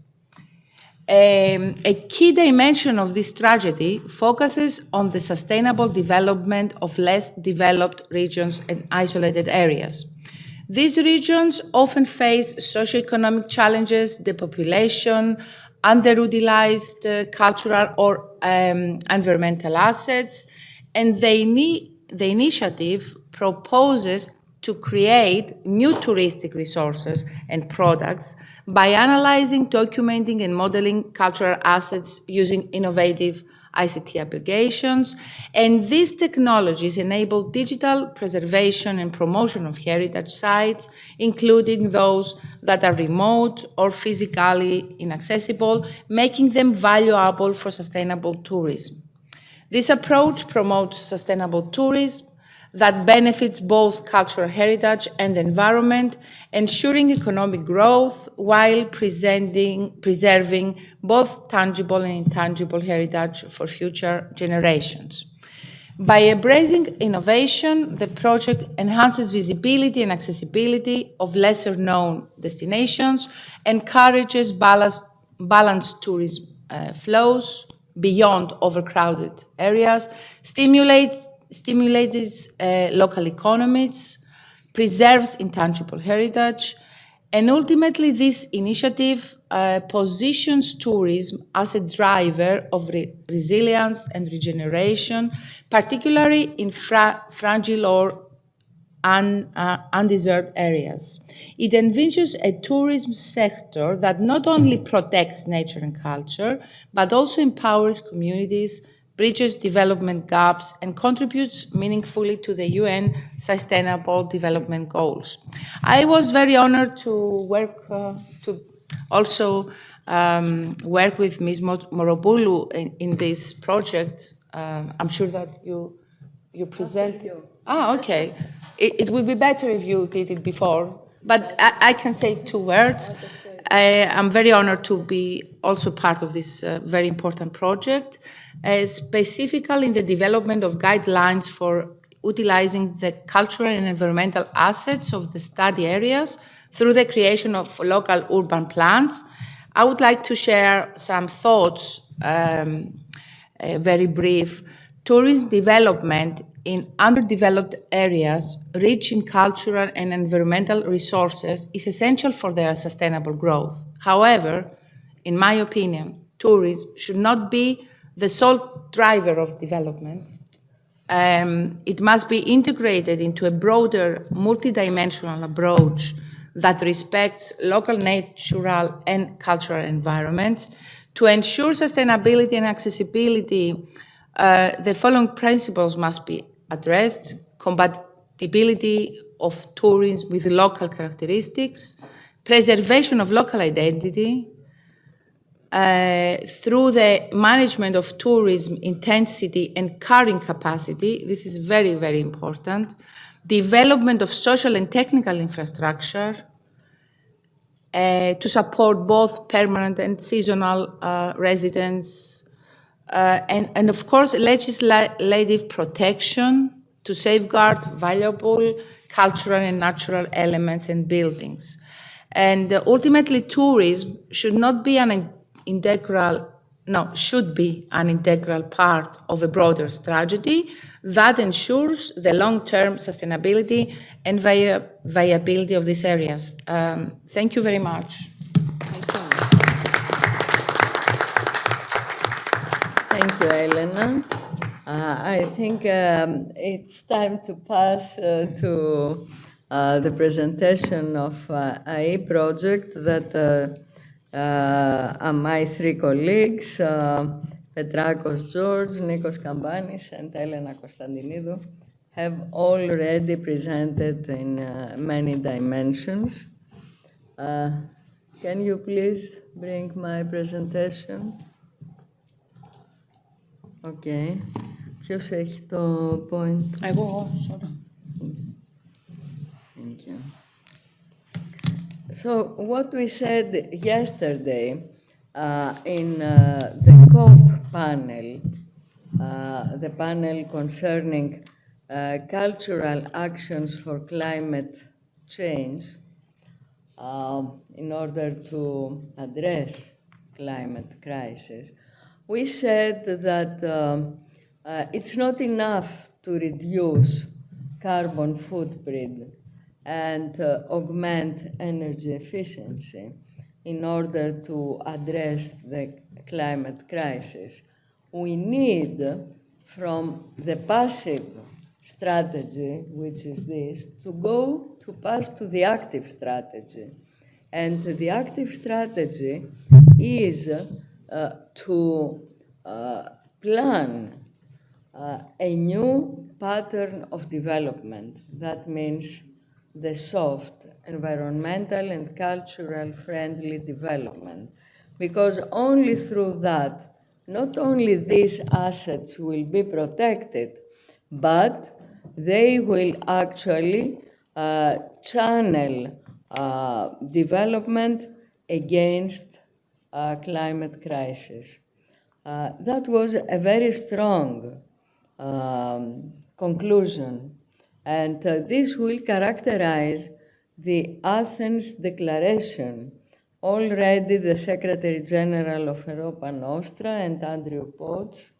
A key dimension of this strategy focuses on the sustainable development of less developed regions and isolated areas. These regions often face socioeconomic challenges, depopulation, underutilized cultural or environmental assets, and the initiative proposes to create new touristic resources and products by analyzing, documenting, and modeling cultural assets using innovative ICT applications. And these technologies enable digital preservation and promotion of heritage sites, including those that are remote or physically inaccessible, making them valuable for sustainable tourism. This approach promotes sustainable tourism that benefits both cultural heritage and the environment, ensuring economic growth while preserving both tangible and intangible heritage for future generations. By embracing innovation, the project enhances visibility and accessibility of lesser-known destinations, encourages balanced tourism flows beyond overcrowded areas, stimulates local economies, preserves intangible heritage, and ultimately this initiative positions tourism as a driver of resilience and regeneration, particularly in fragile or undeserved areas. It envisages a tourism sector that not only protects nature and culture, but also empowers communities, bridges development gaps, and contributes meaningfully to the UN Sustainable Development Goals. I was very honored to work work with Ms. Moropoulou in this project. I'm sure that you present. Okay. It would be better if you did it before, but I can say 2 words. I'm very honored to be also part of this very important project, specifically in the development of guidelines for utilizing the cultural and environmental assets of the study areas through the creation of local urban plans. I would like to share some thoughts, very brief. Tourism development in underdeveloped areas rich in cultural and environmental resources is essential for their sustainable growth. However, in my opinion, tourism should not be the sole driver of development. It must be integrated into a broader multidimensional approach that respects local natural and cultural environments. To ensure sustainability and accessibility, the following principles must be addressed: compatibility of tourism with local characteristics, preservation of local identity, through the management of tourism intensity and carrying capacity. This is very, very important. Development of social and technical infrastructure to support both permanent and seasonal residents. And of course, legislative protection to safeguard valuable cultural and natural elements and buildings. And ultimately, tourism should be an integral part of a broader strategy that ensures the long-term sustainability and viability of these areas. Thank you very much.
Thank you, Elena. I think it's time to pass to the presentation of AI project that my 3 colleagues, Petrakos George, Nikos Kambanis, and Elena Konstantinidou, have already presented in many dimensions. Can you please bring my presentation? Okay. Ποιος έχει το point?
Εγώ, sorry.
Thank you. So what we said yesterday in the COP panel, the panel concerning cultural actions for climate change in order to address climate crisis, we said that it's not enough to reduce carbon footprint and augment energy efficiency. in order to address the climate crisis. We need, from the passive strategy, which is this, to pass to the active strategy. And the active strategy is to plan a new pattern of development. That means the soft, environmental and cultural friendly development. Because only through that, not only these assets will be protected, but they will actually channel development against climate crisis. That was a very strong conclusion, and this will characterize the Athens Declaration. Already the Secretary General of Europa Nostra and Andrew Potts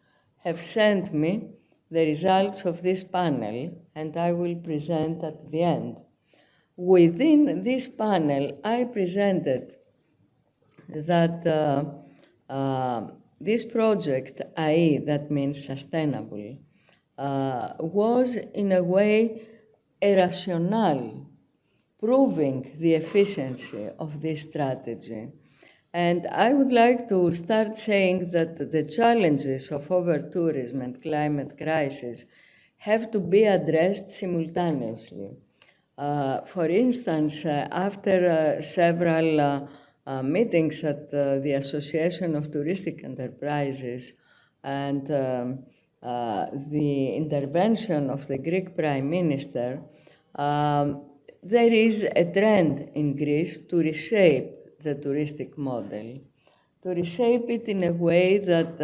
have sent me the results of this panel, and I will present at the end. Within this panel, I presented that this project, i.e., that means sustainable, was in a way a rationale, proving the efficiency of this strategy. And I would like to start saying that the challenges of over-tourism and climate crisis have to be addressed simultaneously. For instance, after several meetings at the Association of Touristic Enterprises and the intervention of the Greek Prime Minister, there is a trend in Greece to reshape the touristic model, to reshape it in a way that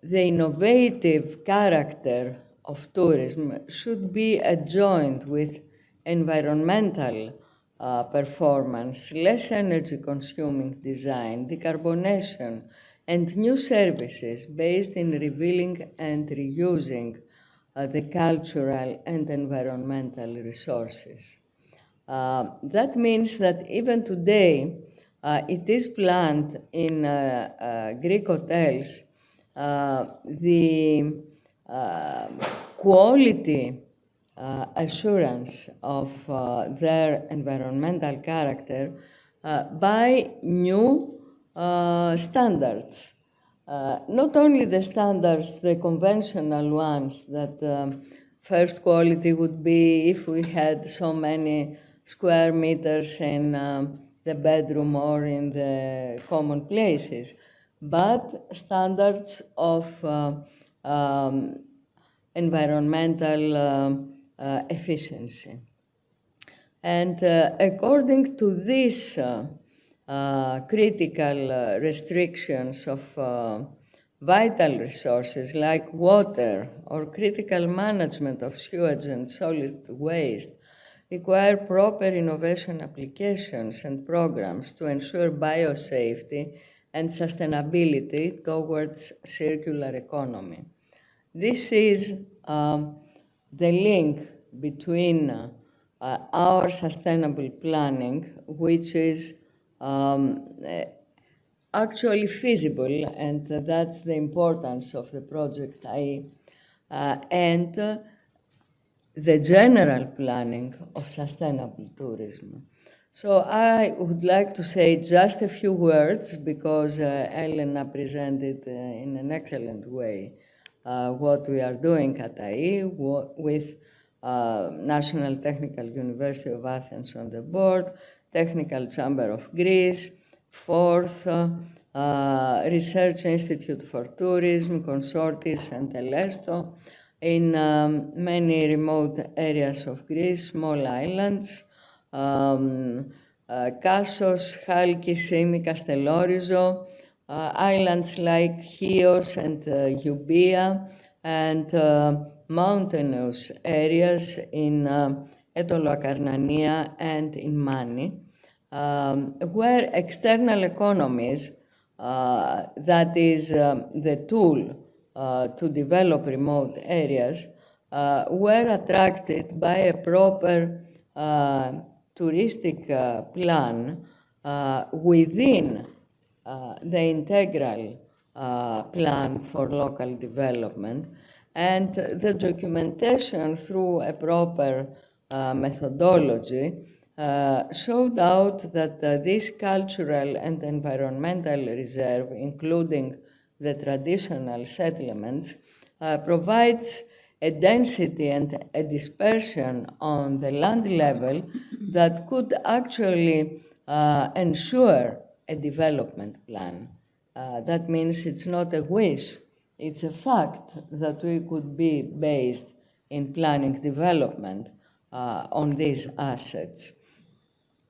the innovative character of tourism should be adjoined with environmental performance, less energy-consuming design, decarbonation, and new services based in revealing and reusing the cultural and environmental resources. That means that even today, it is planned in Greek hotels the quality assurance of their environmental character by new standards. Not only the standards, the conventional ones, that first quality would be if we had so many square meters in the bedroom or in the common places, but standards of environmental efficiency. And according to these critical restrictions of vital resources like water or critical management of sewage and solid waste require proper innovation applications and programs to ensure biosafety and sustainability towards circular economy. This is the link between our sustainable planning, which is actually feasible, and that's the importance of the project and the general planning of sustainable tourism. So I would like to say just a few words because Elena presented in an excellent way what we are doing at AI with National Technical University of Athens on the board, Technical Chamber of Greece, Fourth Research Institute for Tourism, Consortis and Telesto, in many remote areas of Greece, small islands, Kassos, Chalki, Symi, Castellorizo, islands like Chios and Euboea, and mountainous areas in Etolo-Akarnania and in Mani, where external economies, that is the tool to develop remote areas, were attracted by a proper touristic plan within the integral plan for local development, and the documentation through a proper methodology showed out that this cultural and environmental reserve, including the traditional settlements, provides a density and a dispersion on the land level that could actually ensure a development plan. That means it's not a wish, it's a fact that we could be based in planning development on these assets.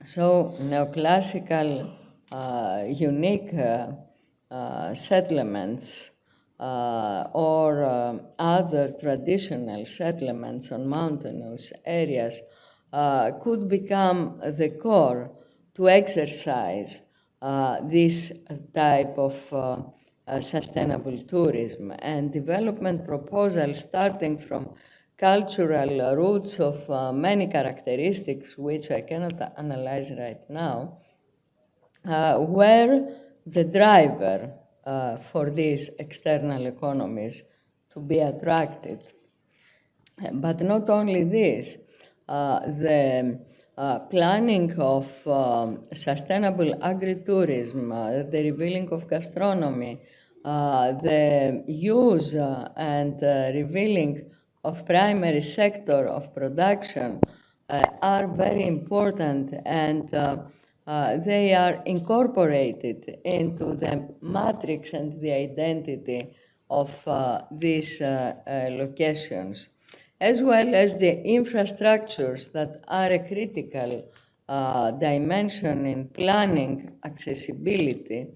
So neoclassical unique settlements or other traditional settlements on mountainous areas could become the core to exercise this type of sustainable tourism, and development proposals starting from cultural roots of many characteristics, which I cannot analyze right now, were the driver for these external economies to be attracted. But not only this, the planning of sustainable agritourism, the revealing of gastronomy, the use and revealing of primary sector of production are very important, and they are incorporated into the matrix and the identity of these locations, as well as the infrastructures that are a critical dimension in planning accessibility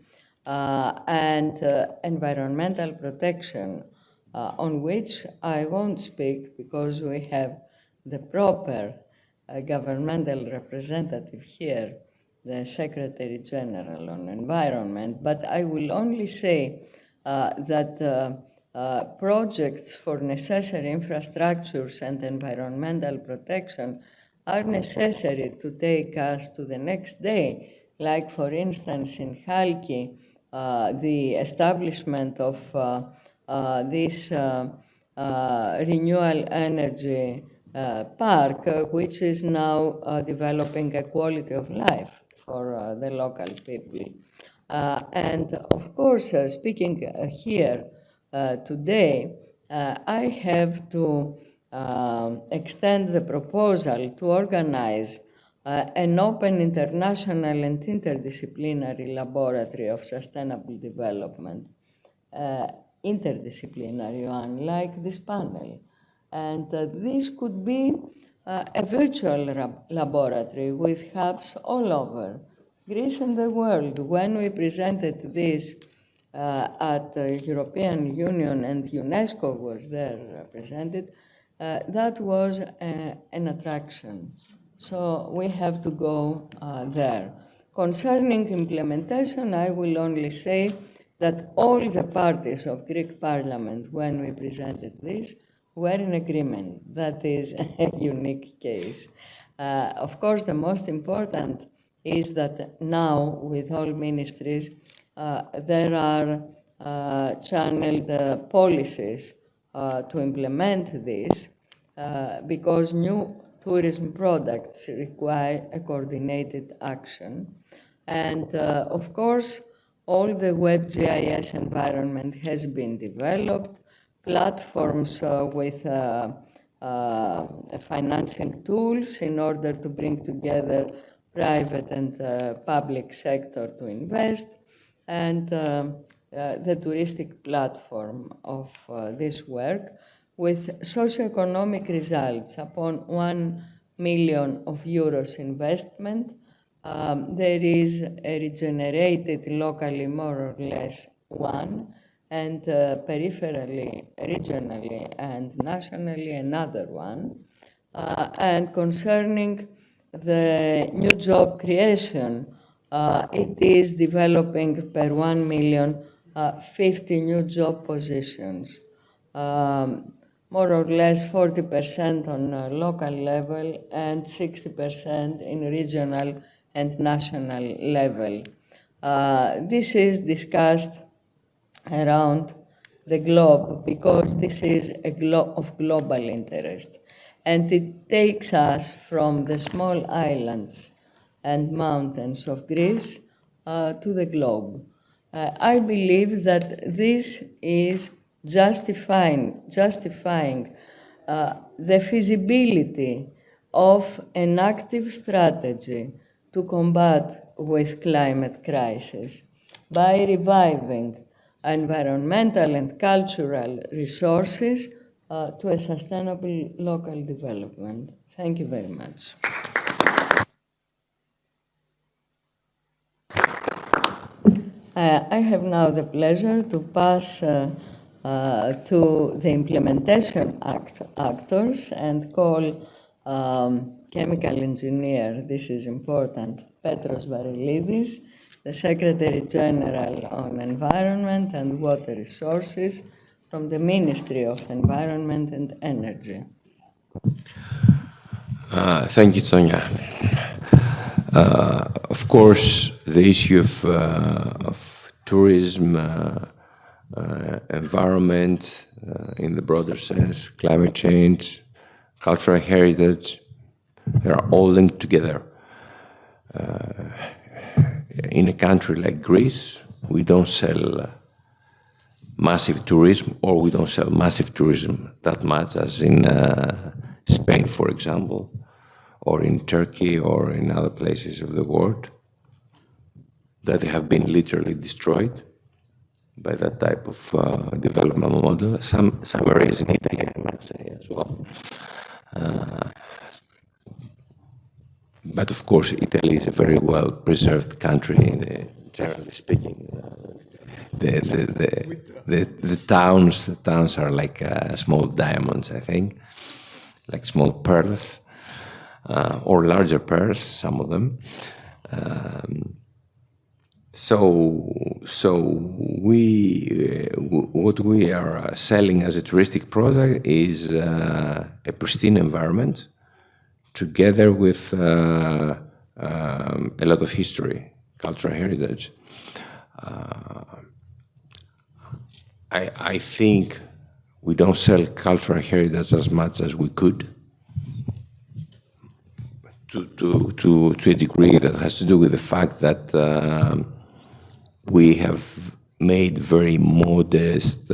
and environmental protection, on which I won't speak because we have the proper governmental representative here, the Secretary General on Environment. But I will only say that projects for necessary infrastructures and environmental protection are necessary to take us to the next day, like for instance in Halki, the establishment of this renewable energy park, which is now developing a quality of life for the local people. And of course, speaking here today, I have to extend the proposal to organize an open international and interdisciplinary laboratory of sustainable development, interdisciplinary one, like this panel. And this could be a virtual laboratory with hubs all over Greece and the world. When we presented this at the European Union and UNESCO was there represented, that was an attraction. So we have to go there. Concerning implementation, I will only say that all the parties of Greek Parliament, when we presented this, were in agreement. That is a unique case. Of course, the most important is that now, with all ministries, there are channeled policies to implement this, because new tourism products require a coordinated action. And of course, all the WebGIS environment has been developed, platforms with financing tools in order to bring together private and public sector to invest, and the touristic platform of this work with socioeconomic results. Upon 1 million euros investment, there is a regenerated locally more or less 1, and peripherally, regionally, and nationally another 1. And concerning the new job creation, it is developing per 1 million 50 new job positions. more or less 40% on a local level and 60% in regional and national level. This is discussed around the globe because this is of global interest. And it takes us from the small islands and mountains of Greece to the globe. I believe that this is justifying the feasibility of an active strategy to combat with climate crisis by reviving environmental and cultural resources to a sustainable local development. Thank you very much. I have now the pleasure to pass to the implementation actors and call chemical engineer, this is important, Petros Varilidis, the Secretary General on Environment and Water Resources from the Ministry of Environment and Energy.
Thank you, Tonya. Of course, the issue of tourism, environment in the broader sense, climate change, cultural heritage, they are all linked together. In a country like Greece, we don't sell massive tourism, or we don't sell massive tourism that much as in Spain, for example, or in Turkey, or in other places of the world that have been literally destroyed by that type of development model. Some areas in Italy, I might say, as well. But of course, Italy is a very well-preserved country, generally speaking. The towns are like small diamonds, I think, like small pearls, or larger pearls, some of them. What we are selling as a touristic product is a pristine environment, together with a lot of history, cultural heritage. I think we don't sell cultural heritage as much as we could, to a degree that has to do with the fact that we have made very modest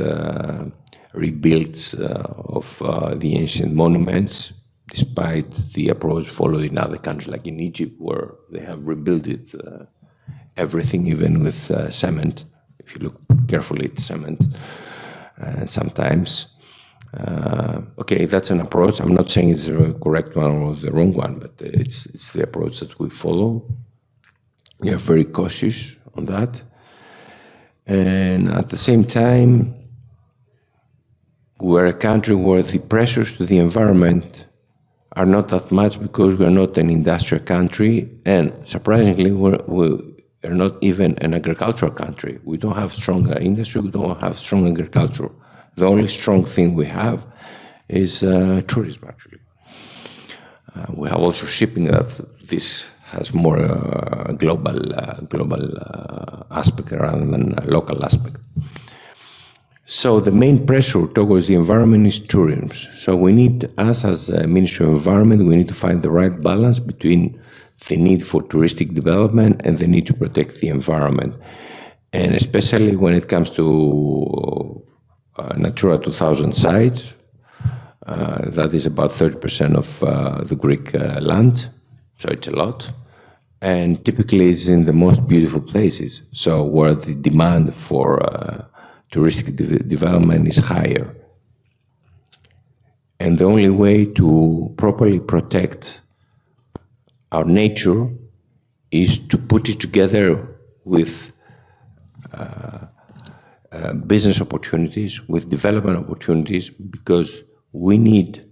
rebuilds of the ancient monuments, despite the approach followed in other countries, like in Egypt, where they have rebuilt it, everything, even with cement. If you look carefully at cement, sometimes. Okay, that's an approach. I'm not saying it's the correct one or the wrong one, but it's the approach that we follow. We are very cautious on that. And at the same time, we're a country where the pressures to the environment are not that much, because we're not an industrial country, and surprisingly, we're not even an agricultural country. We don't have strong industry, we don't have strong agriculture. The only strong thing we have is tourism, actually. We have also shipping, that this has more global aspect rather than a local aspect. So the main pressure towards the environment is tourism. So we need, us as a Ministry of Environment, we need to find the right balance between the need for touristic development and the need to protect the environment. And especially when it comes to Natura 2000 sites, that is about 30% of the Greek land, so it's a lot. And typically it's in the most beautiful places, so where the demand for touristic development is higher. And the only way to properly protect our nature is to put it together with business opportunities, with development opportunities, because we need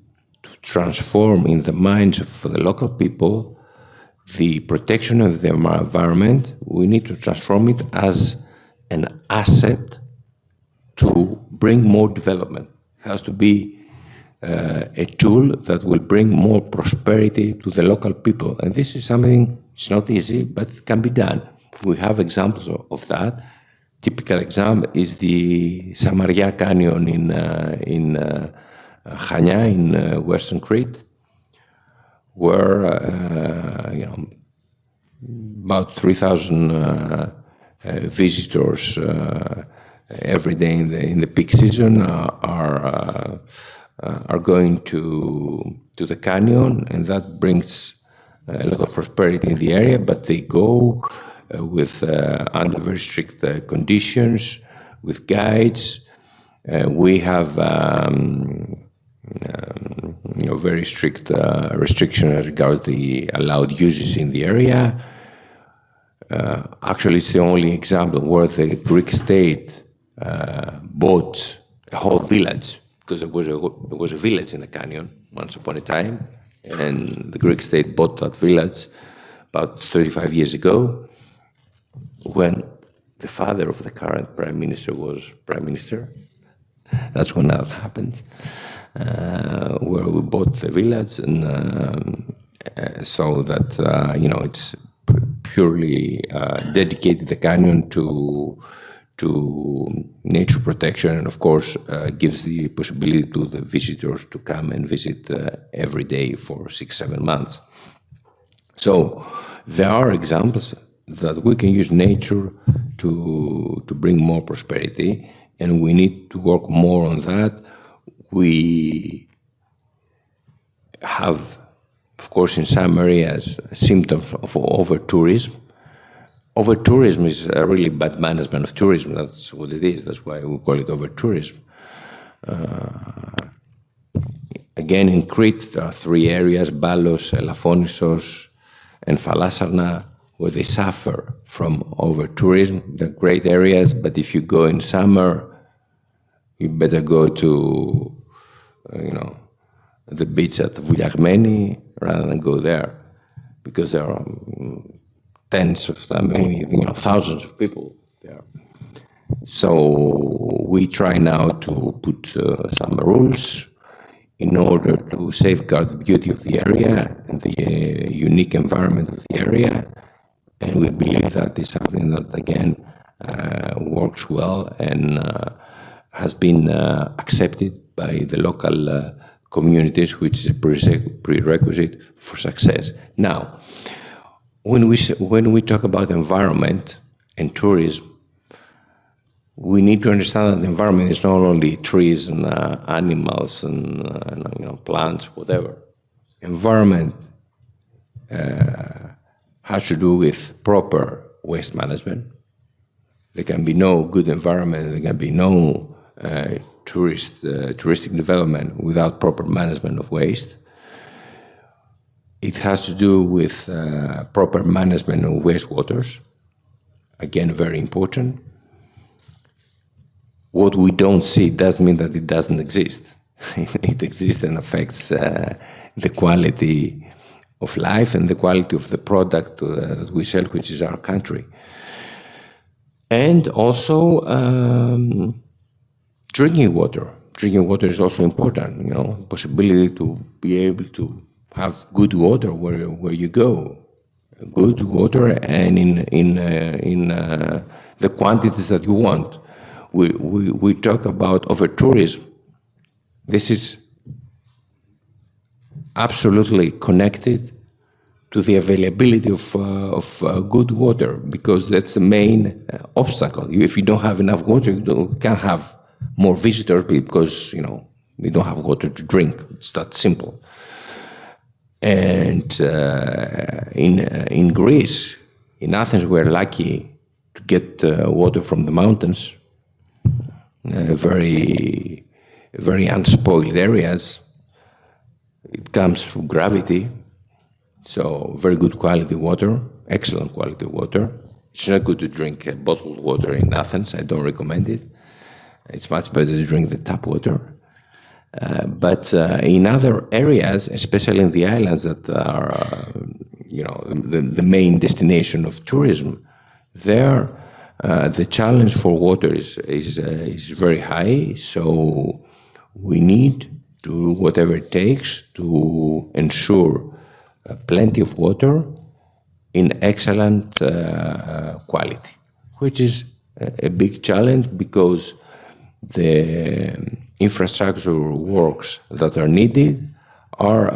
to transform in the minds of the local people the protection of the environment. We need to transform it as an asset to bring more development. It has to be a tool that will bring more prosperity to the local people. And this is something, it's not easy, but it can be done. We have examples of that. Typical example is the Samaria Canyon in Chania, in Western Crete, where about 3,000 visitors every day in the peak season are going to the canyon, and that brings a lot of prosperity in the area. But they go with under very strict conditions, with guides. We have very strict restrictions as regards the allowed uses in the area. Actually, it's the only example where the Greek state bought a whole village, because there was a village in the canyon once upon a time, and the Greek state bought that village about 35 years ago, when the father of the current prime minister was prime minister. That's when that happened, where we bought the village, and so that it's purely dedicated the canyon to nature protection, and of course gives the possibility to the visitors to come and visit every day for 6-7 months. So there are examples that we can use nature to bring more prosperity, and we need to work more on that. We have, of course, in some areas, symptoms of over-tourism. Over-tourism is a really bad management of tourism. That's what it is. That's why we call it over-tourism. Again, in Crete, there are 3 areas, Balos, Elafonisos, and Phalasarna, where they suffer from over-tourism. They're great areas, but if you go in summer, you better go to, the beach at Vouliagmeni rather than go there, because there are tens of them, maybe thousands of people there. So we try now to put some rules in order to safeguard the beauty of the area and the unique environment of the area. And we believe that is something that, again, works well and has been accepted by the local communities, which is a prerequisite for success. Now, when we talk about environment and tourism, we need to understand that the environment is not only trees and animals and plants, whatever. Environment has to do with proper waste management. There can be no good environment, there can be no touristic development without proper management of waste. It has to do with proper management of wastewaters. Again, very important. What we don't see doesn't mean that it doesn't exist. It exists and affects the quality of life and the quality of the product that we sell, which is our country. And also drinking water. Drinking water is also important, possibility to be able to have good water where you go. Good water and in the quantities that you want. We talk about over-tourism. This is absolutely connected to the availability of good water, because that's the main obstacle. If you don't have enough water, you can't have more visitors, because we don't have water to drink. It's that simple. And in Greece, in Athens, we're lucky to get water from the mountains, very, very unspoiled areas. It comes through gravity, so very good quality water, excellent quality water. It's not good to drink bottled water in Athens. I don't recommend it. It's much better to drink the tap water. But in other areas, especially in the islands that are, the main destination of tourism, there the challenge for water is very high. So we need to do whatever it takes to ensure plenty of water in excellent quality, which is a big challenge because the infrastructure works that are needed are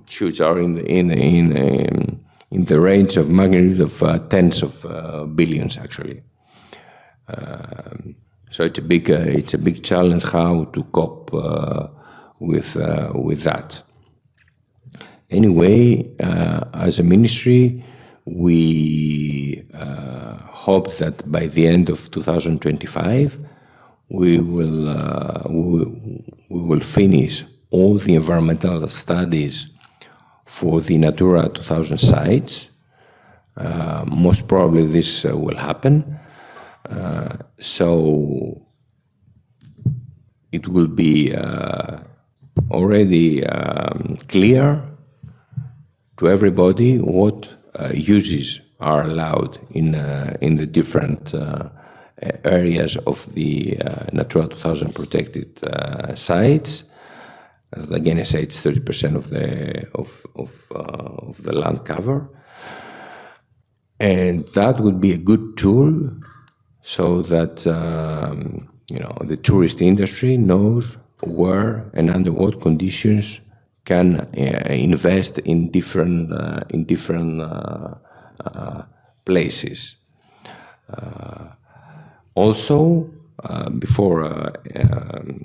huge, are in the range of magnitude of tens of billions, actually. So it's a big challenge how to cope with that. Anyway, as a ministry, we hope that by the end of 2025, we will finish all the environmental studies for the Natura 2000 sites. Most probably this will happen. So it will be already clear to everybody what uses are allowed in the different areas of the Natura 2000 protected sites. Again, I say it's 30% of the land cover, and that would be a good tool so that the tourist industry knows where and under what conditions can invest in different places. Also, before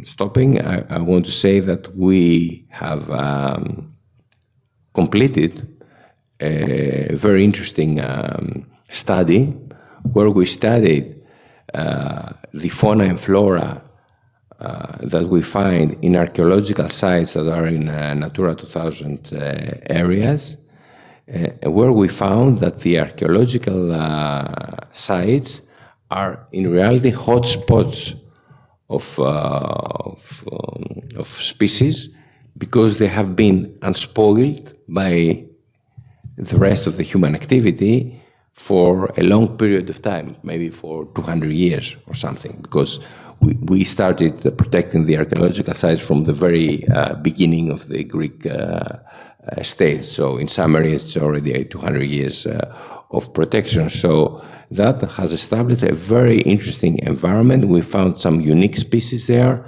stopping, I want to say that we have completed a very interesting study where we studied the fauna and flora that we find in archaeological sites that are in Natura 2000 areas, where we found that the archaeological sites are in reality hotspots of species because they have been unspoiled by the rest of the human activity for a long period of time, maybe for 200 years or something, because we started protecting the archaeological sites from the very beginning of the Greek state. So in some areas, it's already 200 years of protection. So that has established a very interesting environment. We found some unique species there.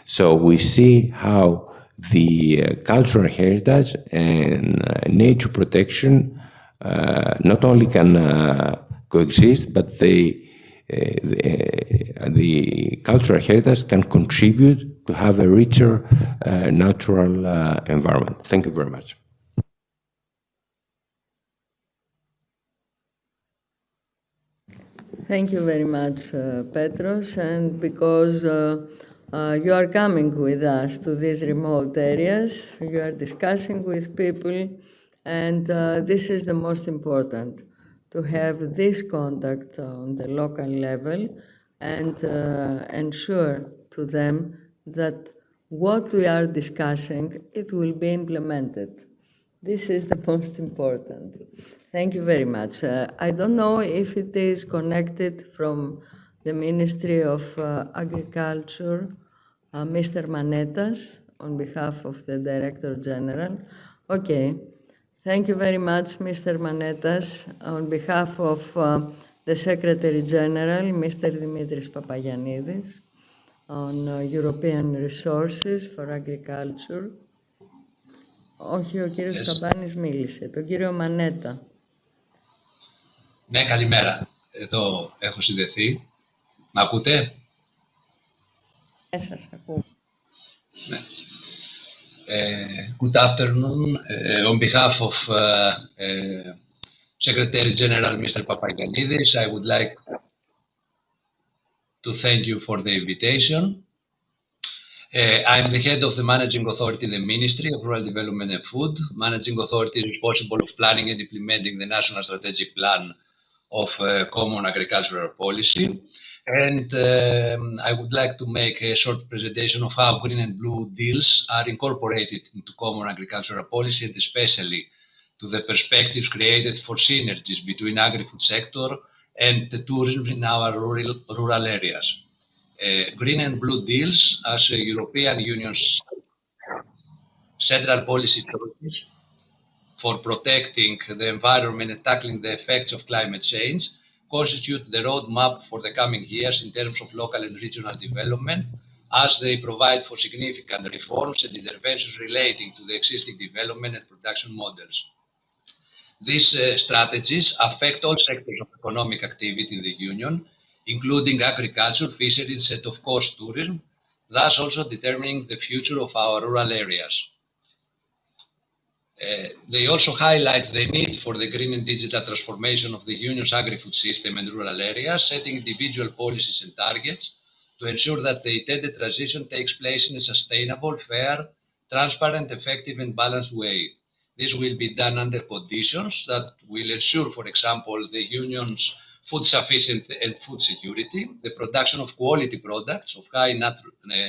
So we see how the cultural heritage and nature protection not only can coexist, but the cultural heritage can contribute to have a richer natural environment. Thank you very much.
Thank you very much, Petros, and because you are coming with us to these remote areas, you are discussing with people, and this is the most important, to have this contact on the local level and ensure to them that what we are discussing, it will be implemented. This is the most important. Thank you very much. I don't know if it is connected from the Ministry of Agriculture, Mr. Manetas, on behalf of the Director General. Okay. Thank you very much, Mr. Manetas. On behalf of the Secretary General, Mr. Dimitris Papagiannidis, on European Resources for Agriculture. Όχι, ο κύριος Καμπάνης μίλησε. Το κύριο Μανέτα.
Ναι, καλημέρα. Εδώ έχω συνδεθεί. Μ' ακούτε?
Ναι, σας ακούμε.
Ναι. Good afternoon. On behalf of Secretary General Mr. Papagiannidis, I would like to thank you for the invitation. I am the head of the Managing Authority in the Ministry of Rural Development and Food. Managing Authority is responsible of planning and implementing the National Strategic Plan of Common Agricultural Policy. And I would like to make a short presentation of how green and blue deals are incorporated into Common Agricultural Policy, and especially to the perspectives created for synergies between agri-food sector and the tourism in our rural areas. Green and blue deals, as European Union's central policy choices for protecting the environment and tackling the effects of climate change constitute the roadmap for the coming years in terms of local and regional development, as they provide for significant reforms and interventions relating to the existing development and production models. These strategies affect all sectors of economic activity in the Union, including agriculture, fisheries, and of course tourism, thus also determining the future of our rural areas. They also highlight the need for the green and digital transformation of the Union's agri-food system and rural areas, setting individual policies and targets to ensure that the intended transition takes place in a sustainable, fair, transparent, effective, and balanced way. This will be done under conditions that will ensure, for example, the Union's food sufficiency and food security, the production of quality products of high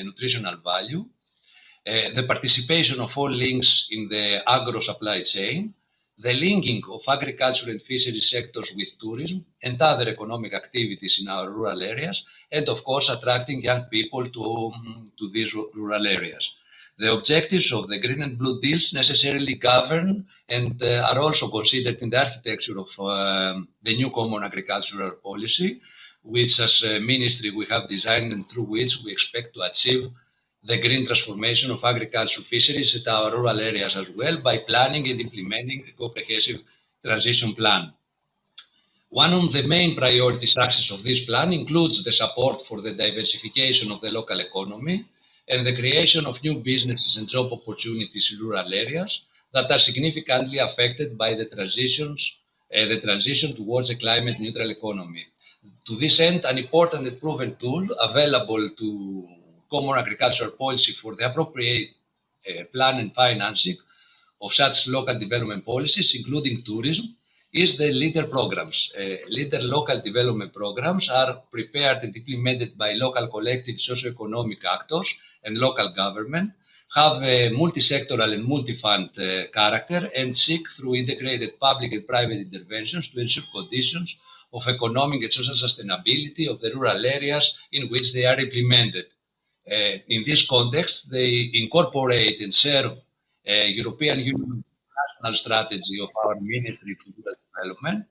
nutritional value, the participation of all links in the agro-supply chain, the linking of agriculture and fisheries sectors with tourism and other economic activities in our rural areas, and of course attracting young people to these rural areas. The objectives of the Green and Blue Deals necessarily govern and are also considered in the architecture of the new Common Agricultural Policy, which as a ministry we have designed and through which we expect to achieve the green transformation of agricultural fisheries at our rural areas as well by planning and implementing a comprehensive transition plan. One of the main priorities axes of this plan includes the support for the diversification of the local economy and the creation of new businesses and job opportunities in rural areas that are significantly affected by the transition towards a climate neutral economy. To this end, an important and proven tool available to Common Agricultural Policy for the appropriate plan and financing of such local development policies, including tourism, is the LEADER programs. LEADER local development programs are prepared and implemented by local collective socio-economic actors and local government, have a multi-sectoral and multi-fund character, and seek through integrated public and private interventions to ensure conditions of economic and social sustainability of the rural areas in which they are implemented. In this context, they incorporate and serve European Union national strategy of our Ministry for Rural Development,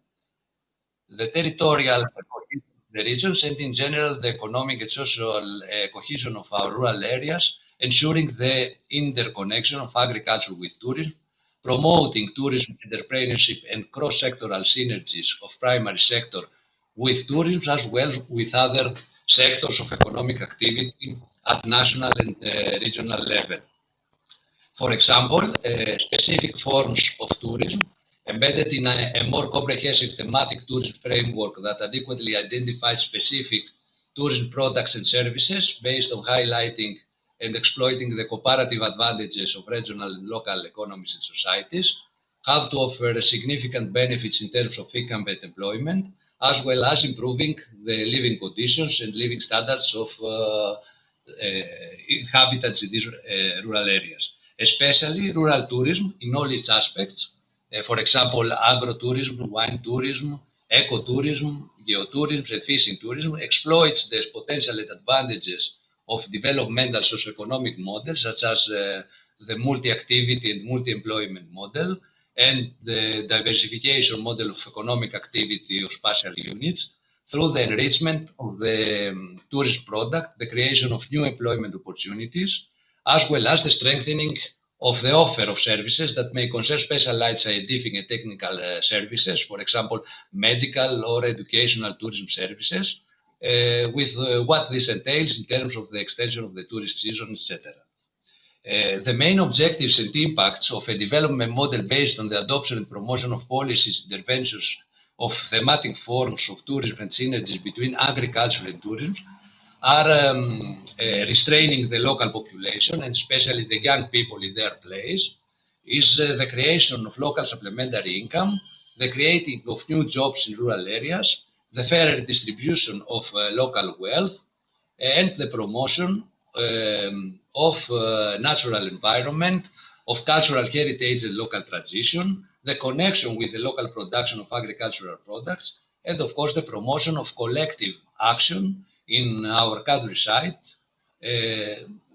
the territorial cohesion of the regions, and in general, the economic and social cohesion of our rural areas, ensuring the interconnection of agriculture with tourism, promoting tourism entrepreneurship and cross-sectoral synergies of primary sector with tourism as well as with other sectors of economic activity at national and regional level. For example, specific forms of tourism embedded in a more comprehensive thematic tourism framework that adequately identifies specific tourism products and services based on highlighting and exploiting the comparative advantages of regional and local economies and societies, have to offer significant benefits in terms of income and employment, as well as improving the living conditions and living standards of inhabitants in these rural areas, especially rural tourism in all its aspects. For example, agrotourism, wine tourism, ecotourism, geotourism, and fishing tourism exploits the potential and advantages of developmental socio-economic models such as the multi-activity and multi-employment model and the diversification model of economic activity of spatial units through the enrichment of the tourist product, the creation of new employment opportunities, as well as the strengthening of the offer of services that may concern specialized scientific and technical services, for example, medical or educational tourism services, with what this entails in terms of the extension of the tourist season, etc. The main objectives and impacts of a development model based on the adoption and promotion of policies, interventions of thematic forms of tourism and synergies between agriculture and tourism are restraining the local population and especially the young people in their place, is the creation of local supplementary income, the creating of new jobs in rural areas, the fairer distribution of local wealth, and the promotion of natural environment, of cultural heritage and local tradition, the connection with the local production of agricultural products, and of course the promotion of collective action in our countryside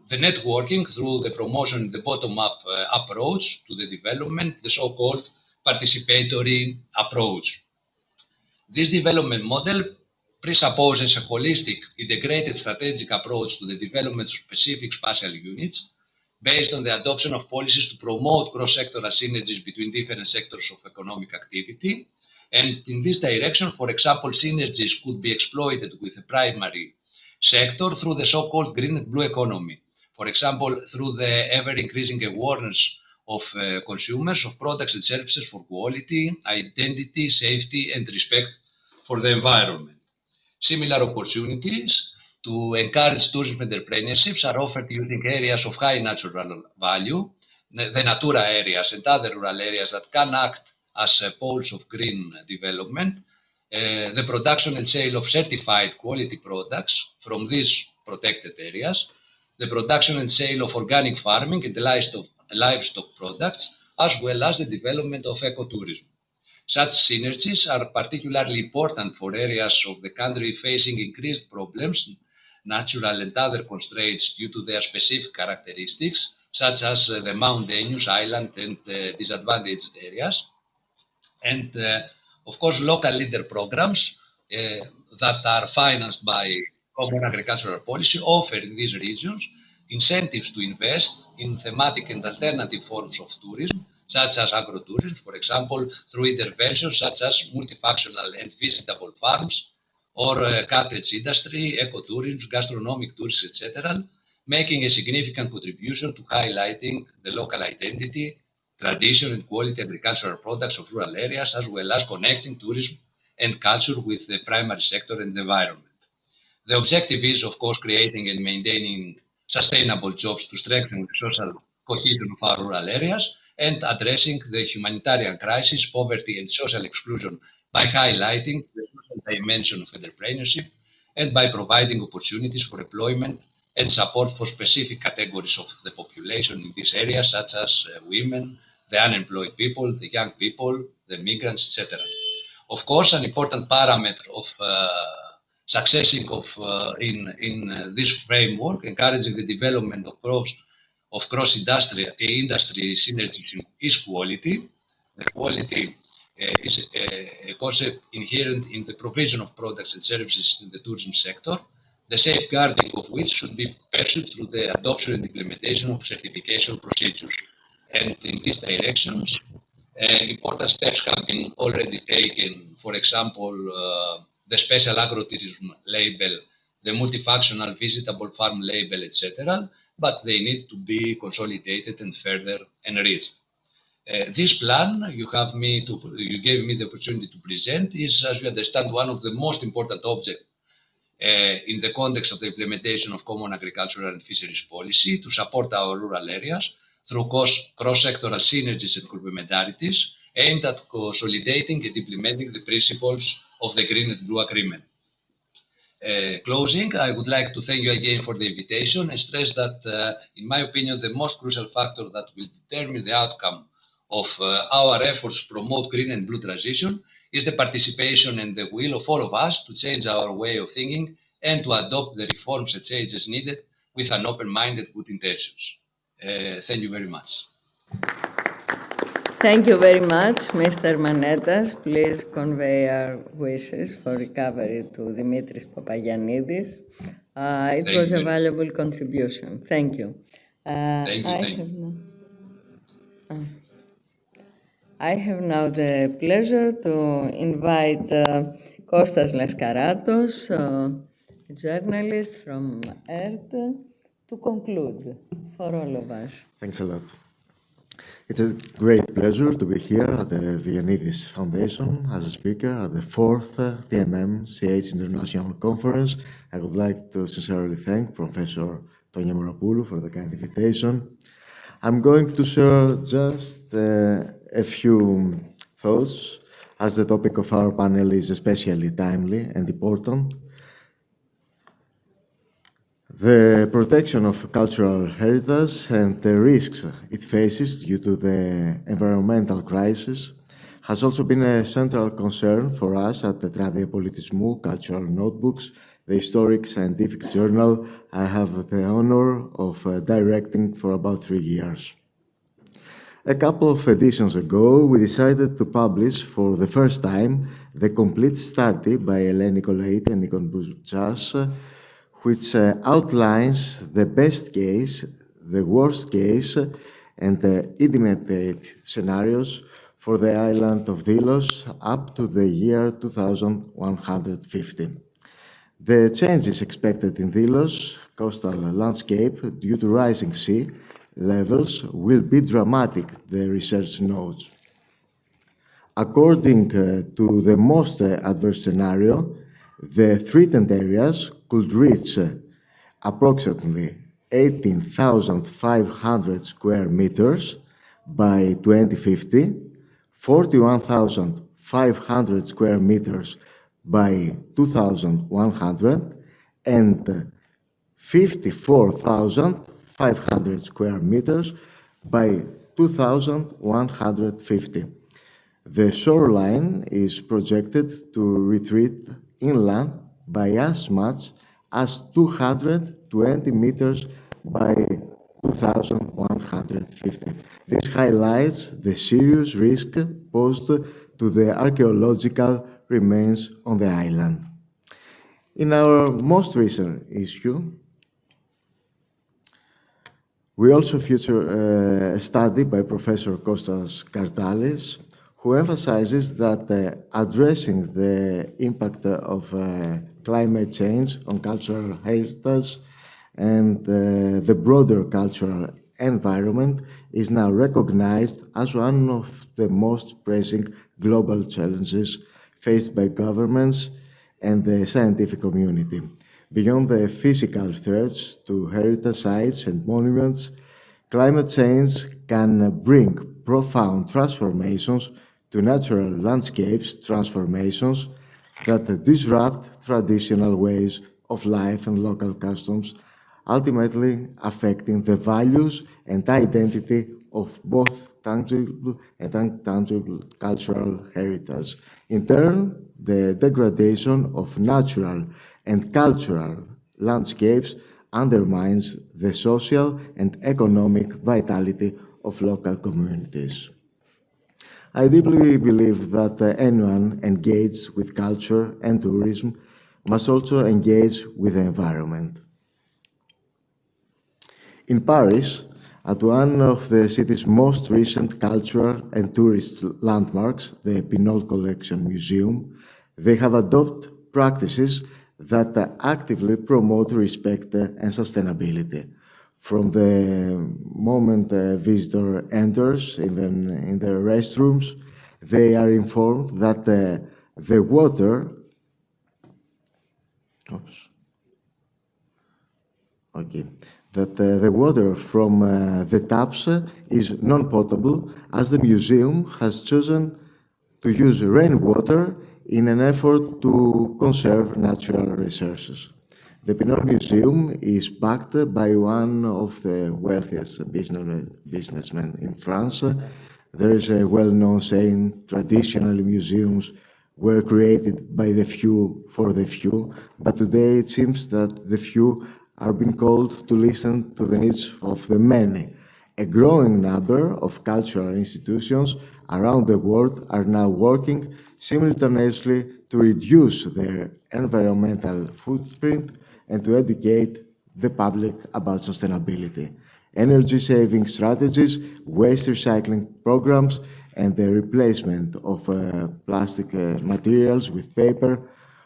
the networking through the promotion, the bottom-up approach to the development, the so-called participatory approach. This development model presupposes a holistic, integrated strategic approach to the development of specific spatial units based on the adoption of policies to promote cross-sectoral synergies between different sectors of economic activity. And in this direction, for example, synergies could be exploited with the primary sector through the so-called green and blue economy. For example, through the ever-increasing awareness of consumers of products and services for quality, identity, safety, and respect for the environment. Similar opportunities to encourage tourism entrepreneurships are offered using areas of high natural value, the Natura areas and other rural areas that can act as poles of green development, the production and sale of certified quality products from these protected areas, the production and sale of organic farming and livestock products, as well as the development of ecotourism. Such synergies are particularly important for areas of the country facing increased problems, natural and other constraints due to their specific characteristics, such as the mountainous, island, and disadvantaged areas. And, of course, local leader programs that are financed by Common Agricultural Policy offer in these regions incentives to invest in thematic and alternative forms of tourism, such as agrotourism, for example, through interventions such as multifunctional and visitable farms, or cottage industry, ecotourism, gastronomic tourism, etc., making a significant contribution to highlighting the local identity, tradition, and quality agricultural products of rural areas, as well as connecting tourism and culture with the primary sector and the environment. The objective is, of course, creating and maintaining sustainable jobs to strengthen the social cohesion of our rural areas and addressing the humanitarian crisis, poverty, and social exclusion by highlighting the social dimension of entrepreneurship and by providing opportunities for employment and support for specific categories of the population in these areas, such as women, the unemployed people, the young people, the migrants, etc. Of course, an important parameter of successing in this framework, encouraging the development of cross-industry synergies is quality. The quality is a concept inherent in the provision of products and services in the tourism sector, the safeguarding of which should be pursued through the adoption and implementation of certification procedures. And in these directions, important steps have been already taken. For example, the special agrotourism label, the multifunctional visitable farm label, etc., but they need to be consolidated and further enriched. This plan you gave me the opportunity to present is, as you understand, one of the most important objects in the context of the implementation of Common Agricultural and Fisheries Policy to support our rural areas through cross-sectoral synergies and complementarities aimed at consolidating and implementing the principles of the Green and Blue Agreement. Closing, I would like to thank you again for the invitation and stress that, in my opinion, the most crucial factor that will determine the outcome of our efforts to promote green and blue transition is the participation and the will of all of us to change our way of thinking and to adopt the reforms and changes needed with an open-minded good intentions. Thank you very much.
Thank you very much, Mr. Manetas. Please convey our wishes for recovery to Dimitris Papagiannidis. It was a valuable contribution. Thank you.
Thank you.
I have now the pleasure to invite Kostas Laskaratos, a journalist from ERT, to conclude for all of us.
Thanks a lot. It's a great pleasure to be here at the Viannidis Foundation as a speaker at the 4th TMM-CH International Conference. I would like to sincerely thank Professor Tonia Moropoulou for the kind invitation. I'm going to share just a few thoughts, as the topic of our panel is especially timely and important. The protection of cultural heritage and the risks it faces due to the environmental crisis has also been a central concern for us at the Trade Politismou Cultural Notebooks the historic scientific journal I have the honor of directing for about 3 years. A couple of editions ago, we decided to publish for the first time the complete study by Eleni Nikolaiti and Nikon Bouchas, which outlines the best case, the worst case, and the intermediate scenarios for the island of Delos up to the year 2150. The changes expected in Delos coastal landscape due to rising sea levels will be dramatic, the research notes. According to the most adverse scenario, the threatened areas could reach approximately 18,500 square meters by 2050, 41,500 square meters by 2100, and 54,500 square meters by 2150. The shoreline is projected to retreat inland by as much as 220 meters by 2150. This highlights the serious risk posed to the archaeological remains on the island. In our most recent issue, we also feature a study by Professor Kostas Kartalis, who emphasizes that addressing the impact of climate change on cultural heritage and the broader cultural environment is now recognized as one of the most pressing global challenges faced by governments and the scientific community. Beyond the physical threats to heritage sites and monuments, climate change can bring profound transformations to natural landscapes, transformations that disrupt traditional ways of life and local customs, ultimately affecting the values and identity of both tangible and intangible cultural heritage. In turn, the degradation of natural and cultural landscapes undermines the social and economic vitality of local communities. I deeply believe that anyone engaged with culture and tourism must also engage with the environment. In Paris, at one of the city's most recent cultural and tourist landmarks, the Pinol Collection Museum, they have adopted practices that actively promote respect and sustainability. From the moment a visitor enters, even in the restrooms, they are informed that the water the water from the taps is non-potable, as the museum has chosen to use rainwater in an effort to conserve natural resources. The Pinol Museum is backed by one of the wealthiest businessmen in France. There is a well-known saying, traditional museums were created by the few for the few, but today it seems that the few are being called to listen to the needs of the many. A growing number of cultural institutions around the world are now working simultaneously to reduce their environmental footprint and to educate the public about sustainability. Energy-saving strategies, waste recycling programs, and the replacement of plastic materials with paper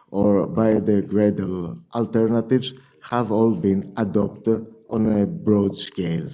or biodegradable alternatives have all been adopted on a broad scale.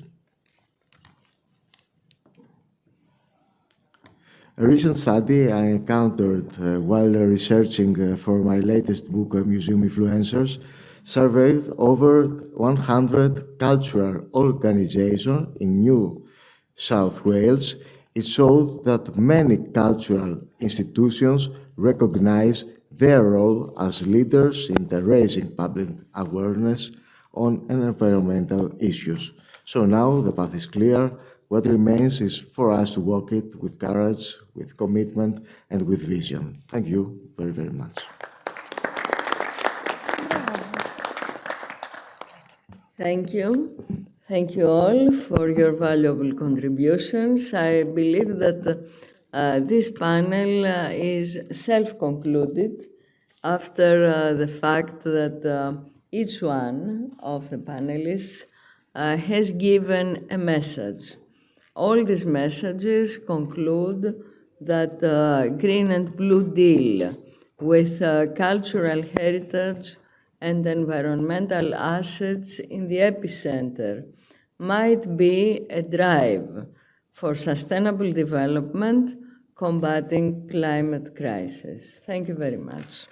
A recent study I encountered while researching for my latest book, Museum Influencers, surveyed over 100 cultural organizations in New South Wales. It showed that many cultural institutions recognize their role as leaders in raising public awareness on environmental issues. So now the path is clear. What remains is for us to walk it with courage, with commitment, and with vision. Thank you very, very much.
Thank you. Thank you all for your valuable contributions. I believe that this panel is self-concluded after the fact that each one of the panelists has given a message. All these messages conclude that Green and Blue Deal with cultural heritage and environmental assets in the epicenter might be a drive for sustainable development combating climate crisis. Thank you very much.